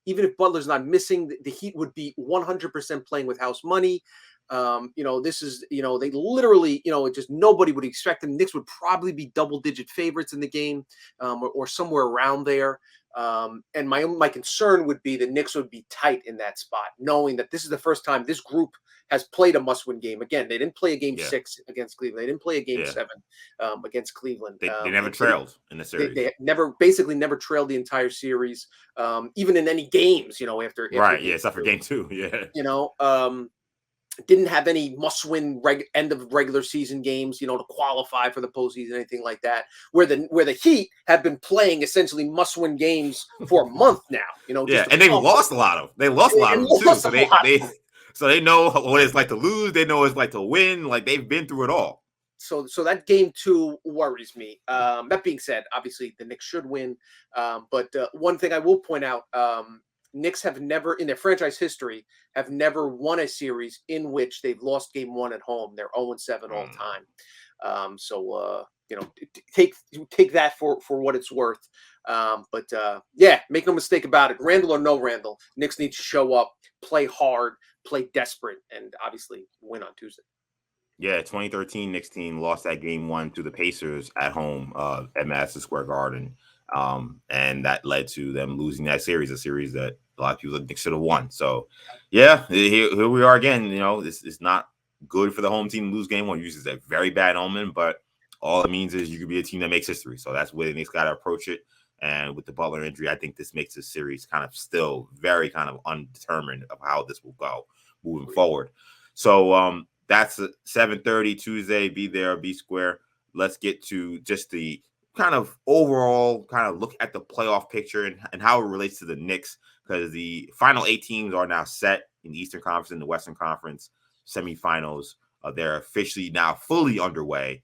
even if Butler's not missing, the Heat would be 100% playing with house money. This is, they literally, just nobody would expect them. Knicks would probably be double-digit favorites in the game, or somewhere around there. And my concern would be the Knicks would be tight in that spot, knowing that this is the first time this group has played a must-win game. Again, they didn't play a game 6 against Cleveland. They didn't play a game 7 against Cleveland. They never trailed in the series. They basically never trailed the entire series, even in any games. After except for game 2. Didn't have any must-win end of regular season games, to qualify for the postseason, anything like that. Where the Heat have been playing essentially must-win games for a month now, and they've lost a lot of. They lost a lot of them too. So they know what it's like to lose. They know what it's like to win. Like, they've been through it all. So that game 2 worries me. That being said, obviously the Knicks should win. But one thing I will point out. Knicks have never, in their franchise history, have never won a series in which they've lost game 1 at home. They're 0-7 all time. Take that for what it's worth. Make no mistake about it. Randall or no Randall, Knicks need to show up, play hard, play desperate, and obviously win on Tuesday. Yeah, 2013 Knicks team lost that game 1 to the Pacers at home at Madison Square Garden. And that led to them losing that series, a series that a lot of people think should have won. So, here we are again. This is not good for the home team to lose game 1. Usually it's a very bad omen, but all it means is you could be a team that makes history. So that's the way the Knicks got to approach it. And with the Butler injury, I think this makes this series kind of still very kind of undetermined of how this will go moving forward. So that's 7:30 Tuesday. Be there, be square. Let's get to just the kind of overall kind of look at the playoff picture and how it relates to the Knicks, because the final 8 teams are now set in the Eastern Conference and the Western Conference semifinals. They're officially now fully underway.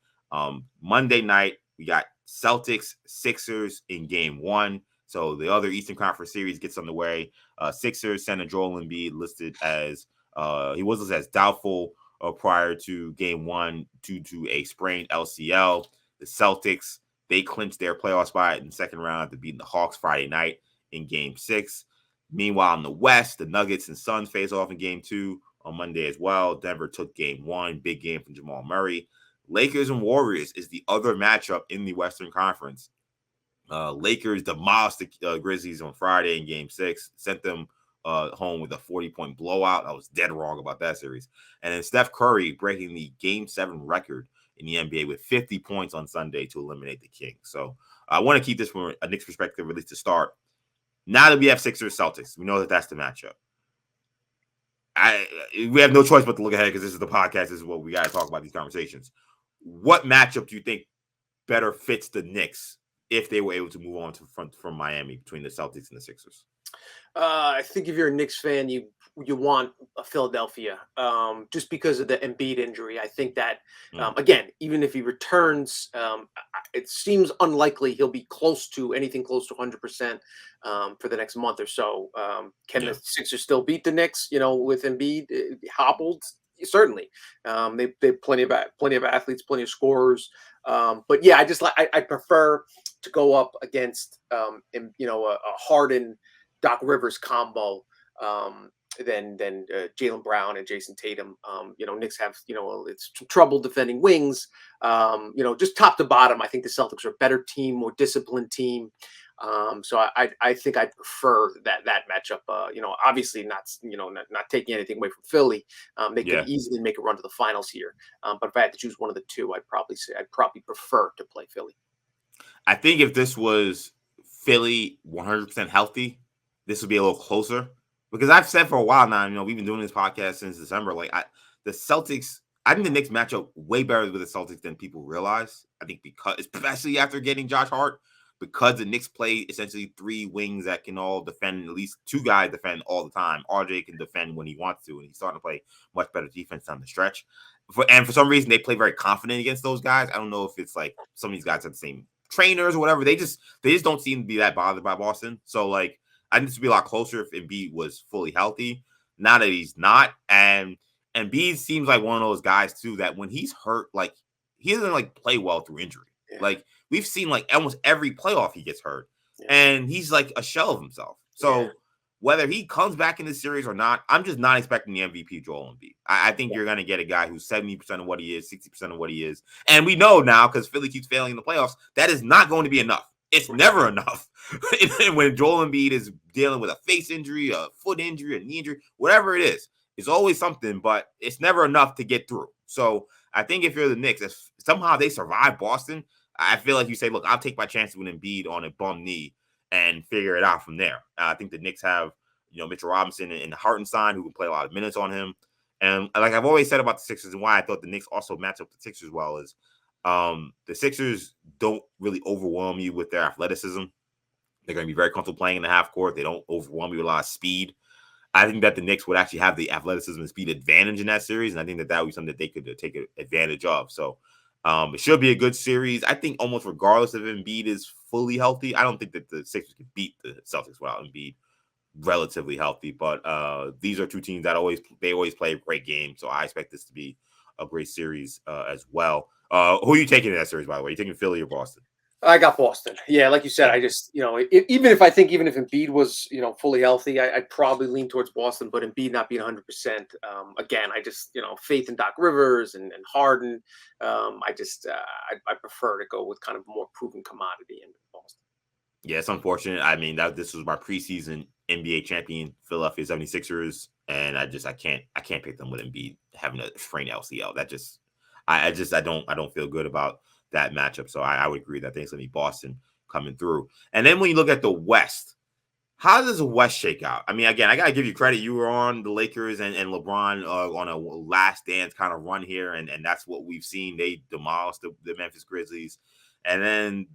Monday night, we got Celtics, Sixers in game 1. So the other Eastern Conference series gets underway. Sixers center Joel Embiid listed as he was listed as doubtful prior to game 1 due to a sprained LCL. The Celtics, they clinched their playoff spot in the second round after beating the Hawks Friday night in game 6. Meanwhile, in the West, the Nuggets and Suns face off in game 2 on Monday as well. Denver took game 1, big game from Jamal Murray. Lakers and Warriors is the other matchup in the Western Conference. Lakers demolished the Grizzlies on Friday in game 6, sent them home with a 40-point blowout. I was dead wrong about that series. And then Steph Curry breaking the game 7 record in the NBA with 50 points on Sunday to eliminate the Kings. So I want to keep this from a Knicks perspective, at least to start. Now that we have Sixers Celtics, we know that that's the matchup. We have no choice but to look ahead, because this is the podcast. This is what we got to talk about, these conversations. What matchup do you think better fits the Knicks if they were able to move on from Miami between the Celtics and the Sixers? I think if you're a Knicks fan, you want a Philadelphia, just because of the Embiid injury. I think that, again, even if he returns, it seems unlikely he'll be anything close to 100% for the next month or so. Can the Sixers still beat the Knicks, with Embiid hobbled? Certainly. They have plenty of athletes, plenty of scorers. But yeah, I prefer to go up against, a Harden Doc Rivers combo than Jaylen Brown and Jason Tatum. Knicks have, it's trouble defending wings. Just top to bottom, I think the Celtics are a better team, more disciplined team. So I think I prefer that matchup. Obviously not taking anything away from Philly. They can easily make a run to the finals here. But if I had to choose one of the two, I'd probably prefer to play Philly. I think if this was Philly 100% healthy, this would be a little closer, because I've said for a while now, we've been doing this podcast since December. The Celtics, I think the Knicks matchup way better with the Celtics than people realize. I think because, especially after getting Josh Hart, because the Knicks play essentially 3 wings that can all defend, at least 2 guys defend all the time. RJ can defend when he wants to, and he's starting to play much better defense down the stretch. For some reason, they play very confident against those guys. I don't know if it's like some of these guys have the same trainers or whatever. They just don't seem to be that bothered by Boston. So I think this would be a lot closer if Embiid was fully healthy. Now that he's not, and Embiid seems like one of those guys too that when he's hurt, he doesn't play well through injury. Yeah. We've seen almost every playoff he gets hurt, and he's like a shell of himself. So whether he comes back in this series or not, I'm just not expecting the MVP Joel Embiid. I think you're going to get a guy who's 70% of what he is, 60% of what he is. And we know now, because Philly keeps failing in the playoffs, that is not going to be enough. It's never enough. When Joel Embiid is dealing with a face injury, a foot injury, a knee injury, whatever it is, it's always something, but it's never enough to get through. So I think if you're the Knicks, if somehow they survive Boston, I feel like you say, look, I'll take my chances with Embiid on a bum knee and figure it out from there. I think the Knicks have, Mitchell Robinson and Hartenstein, who can play a lot of minutes on him. And like I've always said about the Sixers, and why I thought the Knicks also match up the Sixers well is the Sixers don't really overwhelm you with their athleticism. They're going to be very comfortable playing in the half court. They don't overwhelm you with a lot of speed. I think that the Knicks would actually have the athleticism and speed advantage in that series, and I think that would be something that they could take advantage of. So it should be a good series. I think almost regardless if Embiid is fully healthy, I don't think that the Sixers can beat the Celtics without Embiid relatively healthy. But these are two teams that always play a great game, so I expect this to be a great series as well. Who are you taking in that series, by the way? Are you taking Philly or Boston? I got Boston. Yeah, like you said, I just, even if Embiid was, fully healthy, I'd probably lean towards Boston, but Embiid not being 100%. Again, I just, faith in Doc Rivers and Harden. I prefer to go with kind of a more proven commodity in Boston. Yeah, it's unfortunate. I mean, this was my preseason NBA champion, Philadelphia 76ers, and I can't pick them with Embiid having a sprained LCL. I don't feel good about that matchup. So I would agree that I think it's going to be Boston coming through. And then when you look at the West, how does the West shake out? I mean, again, I got to give you credit. You were on the Lakers and LeBron on a last dance kind of run here, and that's what we've seen. They demolished the Memphis Grizzlies. And then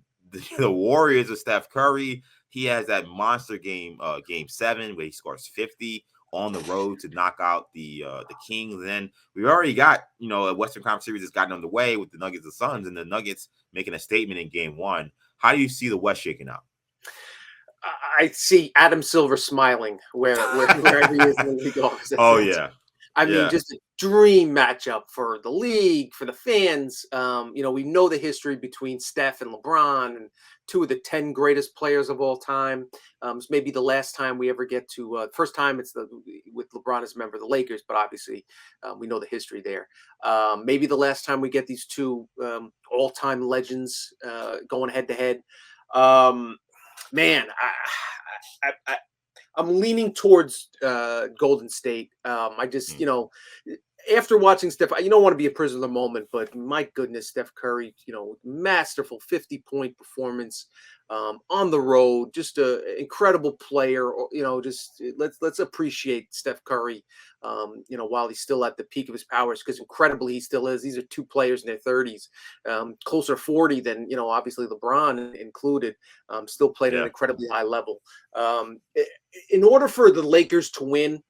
the Warriors of Steph Curry, he has that monster game, game 7, where he scores 50 on the road to knock out the Kings. And then we've already got, a Western Conference series that's gotten underway with the Nuggets and Suns, and the Nuggets making a statement in game 1. How do you see the West shaking out? I see Adam Silver smiling wherever he is in the league office. Oh, yeah. I mean, just a dream matchup for the league, for the fans. We know the history between Steph and LeBron, and 2 of the 10 greatest players of all time. It's maybe the last time we ever get to first time it's with LeBron as a member of the Lakers, but obviously we know the history there. Maybe the last time we get these 2 all-time legends going head to head. Man, I'm leaning towards Golden State. I just, after watching Steph, you don't want to be a prisoner of the moment, but my goodness, Steph Curry, masterful 50-point performance on the road, just an incredible player. Just let's appreciate Steph Curry, while he's still at the peak of his powers, because incredibly he still is. These are 2 players in their 30s, closer to 40 than, obviously LeBron included, still played at an incredibly high level. In order for the Lakers to win,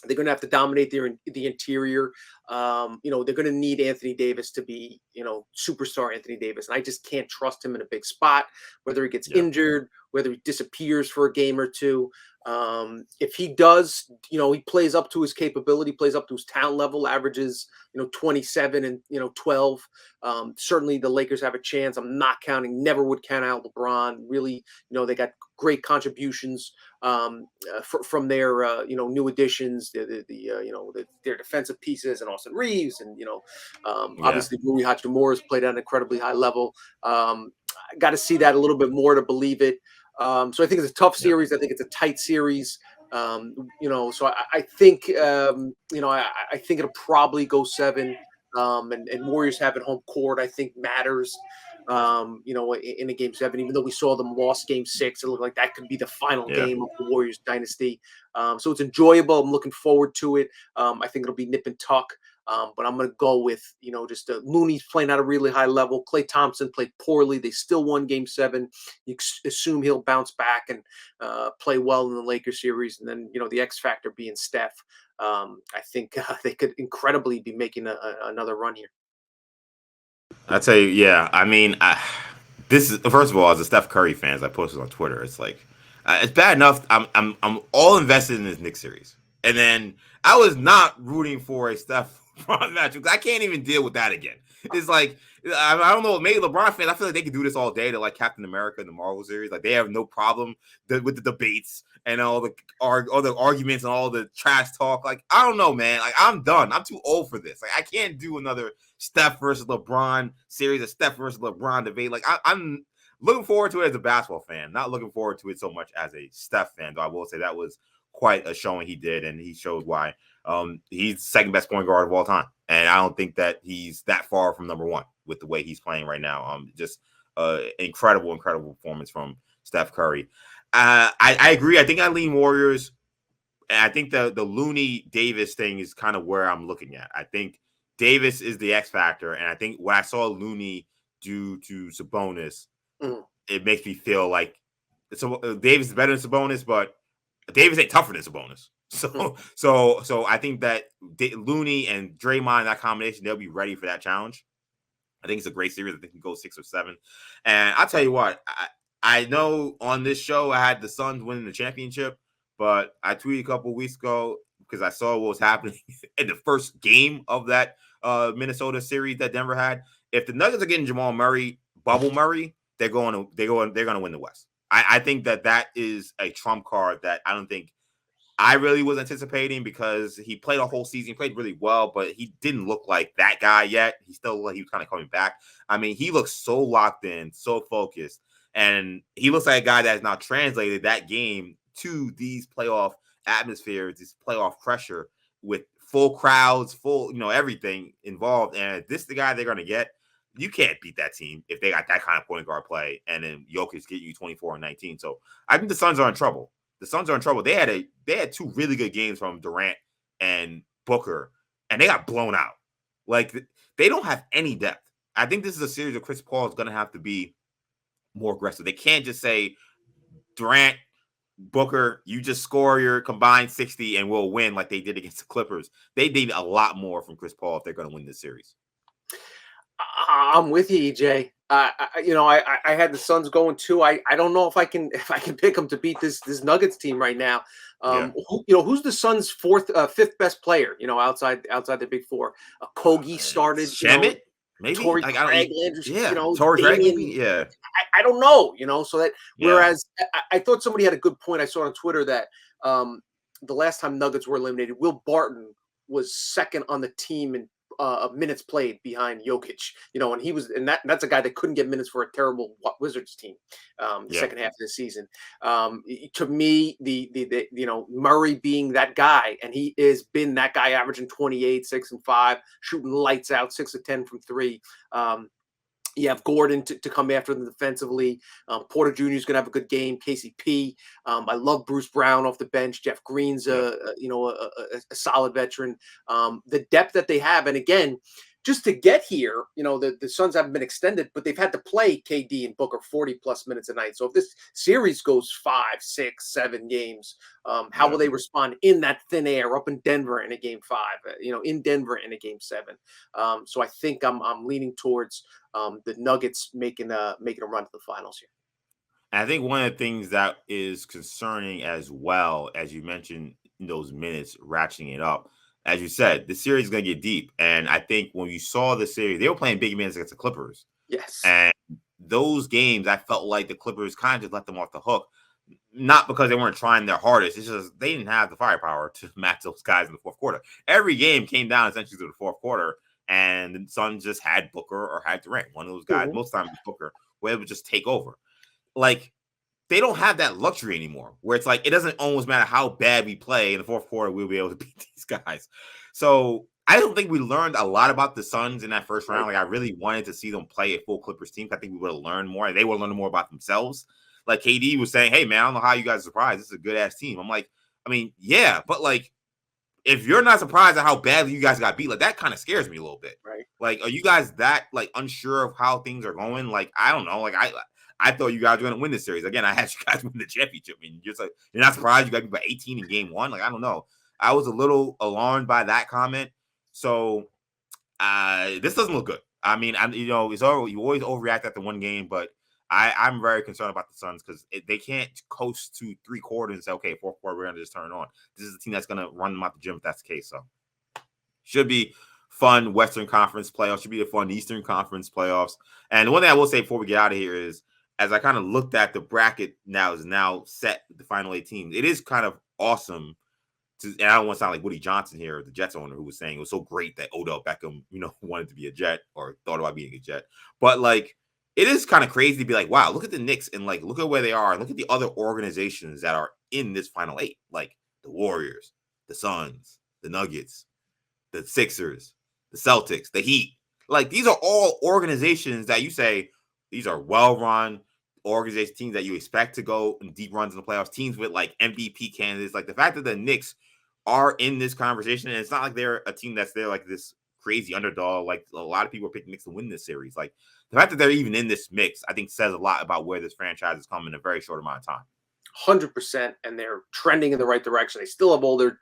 they're going to have to dominate the interior. They're going to need Anthony Davis to be, superstar Anthony Davis. And I just can't trust him in a big spot, whether he gets injured, whether he disappears for a game or 2. If he does, he plays up to his capability, plays up to his talent level, averages, 27 and, 12. Certainly the Lakers have a chance. Never would count out LeBron. Really, they got great contributions from their, new additions, their defensive pieces, and Austin Reeves, and, obviously Rui Hachimura has played at an incredibly high level. Got to see that a little bit more to believe it. So I think it's a tough series. I think it's a tight series. So I think, I think it'll probably go 7. And Warriors having home court, I think, matters. In a game 7, even though we saw them lost game 6, it looked like that could be the final game of the Warriors dynasty. So it's enjoyable. I'm looking forward to it. I think it'll be nip and tuck. But I'm going to go with, just Looney's playing at a really high level. Klay Thompson played poorly. They still won game 7. You assume he'll bounce back and play well in the Lakers series. And then, the X factor being Steph. I think they could incredibly be making another run here. I'd say, I mean, this is, first of all, as a Steph Curry fan, as I posted on Twitter, it's like, it's bad enough. I'm all invested in this Knicks series. And then I was not rooting for a Steph match because I can't even deal with that again. It's like I don't know. Maybe LeBron fans, I feel like they could do this all day to like Captain America in the Marvel series. Like they have no problem with the debates and all the arguments and all the trash talk. Like I don't know, man. Like I'm done. I'm too old for this. Like I can't do another Steph versus LeBron series, a Steph versus LeBron debate. Like I'm looking forward to it as a basketball fan, not looking forward to it so much as a Steph fan. Though I will say that was quite a showing he did, and he showed why. He's second best point guard of all time, and I don't think that he's that far from number one with the way he's playing right now. Just incredible performance from Steph Curry. I agree. I think I lean Warriors. And I think the Looney Davis thing is kind of where I'm looking at. I think Davis is the X factor, and I think what I saw Looney do to Sabonis, it makes me feel like Davis is better than Sabonis, but Davis ain't tougher than Sabonis. So I think that Looney and Draymond, that combination, they'll be ready for that challenge. I think it's a great series. I think it can go 6 or 7. And I'll tell you what, I know on this show I had the Suns winning the championship, but I tweeted a couple of weeks ago because I saw what was happening in the first game of that Minnesota series that Denver had. If the Nuggets are getting Jamal Murray, Bubble Murray, they're going to win the West. I think that is a trump card that I don't think I really was anticipating because he played a whole season. He played really well, but he didn't look like that guy yet. He was kind of coming back. I mean, he looks so locked in, so focused, and he looks like a guy that has now translated that game to these playoff atmospheres, this playoff pressure with full crowds, full, everything involved. And this is the guy they're going to get. You can't beat that team if they got that kind of point guard play, and then Jokic getting you 24 and 19. So I think the Suns are in trouble. They had 2 really good games from Durant and Booker, and they got blown out. Like they don't have any depth. I think this is a series of Chris Paul is going to have to be more aggressive. They can't just say Durant, Booker, you just score your combined 60 and we'll win like they did against the Clippers. They need a lot more from Chris Paul if they're going to win this series. I'm with you, EJ. I had the Suns going too. I don't know if I can pick them to beat this Nuggets team right now. Who's the Suns' fifth best player? Outside the big four. Kogi started. Shamet, maybe. Torrey Craig, Andrew. Torrey Craig, maybe. Yeah. I don't know. So that whereas I thought somebody had a good point. I saw on Twitter that the last time Nuggets were eliminated, Will Barton was second on the team in minutes played behind Jokic, and he was, and that's a guy that couldn't get minutes for a terrible Wizards team the second half of the season. To me, the Murray being that guy, and he has been that guy, averaging 28, 6 and 5, shooting lights out, 6 of 10 from 3. You have Gordon to come after them defensively. Porter Jr. is going to have a good game. KCP. I love Bruce Brown off the bench. Jeff Green's a solid veteran. The depth that they have, and again, just to get here, the Suns haven't been extended, but they've had to play KD and Booker 40+ minutes a night. So if this series goes 5, 6, 7 games, how will they respond in that thin air up in Denver in a game 5, in Denver in a game 7? So I think I'm leaning towards the Nuggets making a run to the finals here. I think one of the things that is concerning as well, as you mentioned, those minutes ratcheting it up. As you said, the series is going to get deep. And I think when you saw the series, they were playing big minutes against the Clippers. Yes. And those games, I felt like the Clippers kind of just let them off the hook. Not because they weren't trying their hardest. It's just they didn't have the firepower to match those guys in the fourth quarter. Every game came down essentially to the fourth quarter. And the Suns just had Booker or had Durant. One of those guys, most times Booker, where it would just take over. Like, they don't have that luxury anymore, where it's like it doesn't almost matter how bad we play in the fourth quarter, we'll be able to beat these guys. So I don't think we learned a lot about the Suns in that first round. Like I really wanted to see them play a full Clippers team. I think we would have learned more, and they would have learned more about themselves. Like KD was saying, "Hey man, I don't know how you guys are surprised. This is a good ass team." I'm like, I mean, yeah, but like, if you're not surprised at how badly you guys got beat, like that kind of scares me a little bit. Right? Like, are you guys that like unsure of how things are going? Like, I don't know. Like I thought you guys were going to win this series. Again, I had you guys win the championship. I mean, you're not surprised you got beat by 18 in game 1. Like, I don't know. I was a little alarmed by that comment. So this doesn't look good. I mean, you always overreact after one game, but I'm very concerned about the Suns because they can't coast to 3 quarters and say, okay, fourth quarter, we're going to just turn it on. This is a team that's going to run them out the gym if that's the case. So should be fun Western Conference playoffs. Should be a fun Eastern Conference playoffs. And one thing I will say before we get out of here is, as I kind of looked at the bracket is now set with the final 8 teams, it is kind of awesome. And I don't want to sound like Woody Johnson here, the Jets owner, who was saying it was so great that Odell Beckham, wanted to be a Jet or thought about being a Jet. But like, it is kind of crazy to be like, wow, look at the Knicks and like, look at where they are. And look at the other organizations that are in this final 8, like the Warriors, the Suns, the Nuggets, the Sixers, the Celtics, the Heat. Like, these are all organizations that you say these are well-run organizations, teams that you expect to go in deep runs in the playoffs, teams with like MVP candidates. Like, the fact that the Knicks are in this conversation, and it's not like they're a team that's there like this crazy underdog. Like, a lot of people are picking Knicks to win this series. Like, the fact that they're even in this mix, I think, says a lot about where this franchise has come in a very short amount of time. 100%, and they're trending in the right direction. They still have all their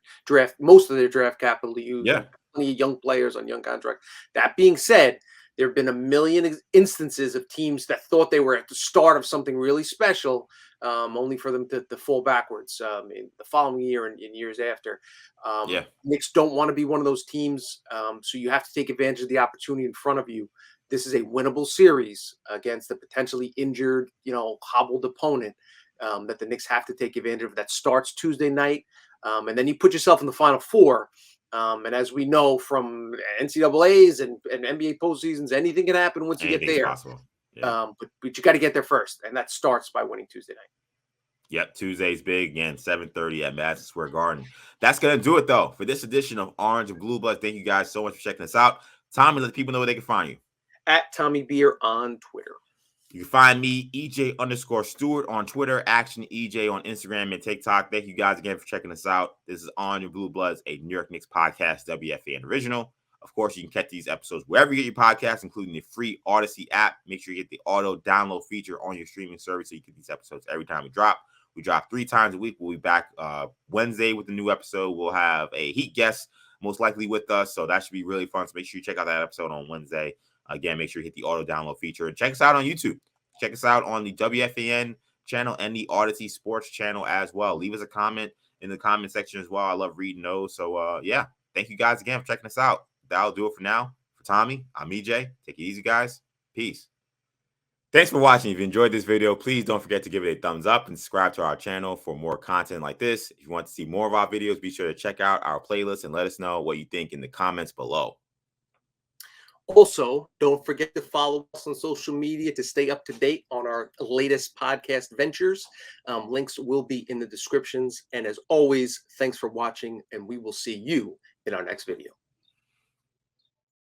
most of their draft capital to use. Yeah. Plenty of young players on young contracts. That being said, there have been a million instances of teams that thought they were at the start of something really special, only for them to fall backwards in the following year and in years after. Knicks don't want to be one of those teams, so you have to take advantage of the opportunity in front of you. This is a winnable series against a potentially injured, hobbled opponent that the Knicks have to take advantage of. That starts Tuesday night, and then you put yourself in the Final Four. And as we know from NCAAs and NBA postseasons, anything can happen once you get there. Possible. Yeah. But you got to get there first, and that starts by winning Tuesday night. Yep, Tuesday's big again, 7:30 at Madison Square Garden. That's gonna do it though for this edition of Orange and Blue Blood. Thank you guys so much for checking us out. Tommy, let people know where they can find you. At Tommy Beer on Twitter. You can find me, EJ_Stewart on Twitter, Action EJ on Instagram and TikTok. Thank you guys again for checking us out. This is On Your Blue Bloods, a New York Knicks podcast, WFAN original. Of course, you can catch these episodes wherever you get your podcasts, including the free Audacy app. Make sure you get the auto download feature on your streaming service so you get these episodes every time we drop. We drop 3 times a week. We'll be back Wednesday with a new episode. We'll have a Heat guest most likely with us, so that should be really fun. So make sure you check out that episode on Wednesday. Again, make sure you hit the auto download feature and check us out on YouTube. Check us out on the WFAN channel and the Audacy Sports channel as well. Leave us a comment in the comment section as well. I love reading those. So, thank you guys again for checking us out. That'll do it for now. For Tommy, I'm EJ. Take it easy, guys. Peace. Thanks for watching. If you enjoyed this video, please don't forget to give it a thumbs up and subscribe to our channel for more content like this. If you want to see more of our videos, be sure to check out our playlist and let us know what you think in the comments below. Also, don't forget to follow us on social media to stay up to date on our latest podcast ventures. Links will be in the descriptions. And as always, thanks for watching, and we will see you in our next video.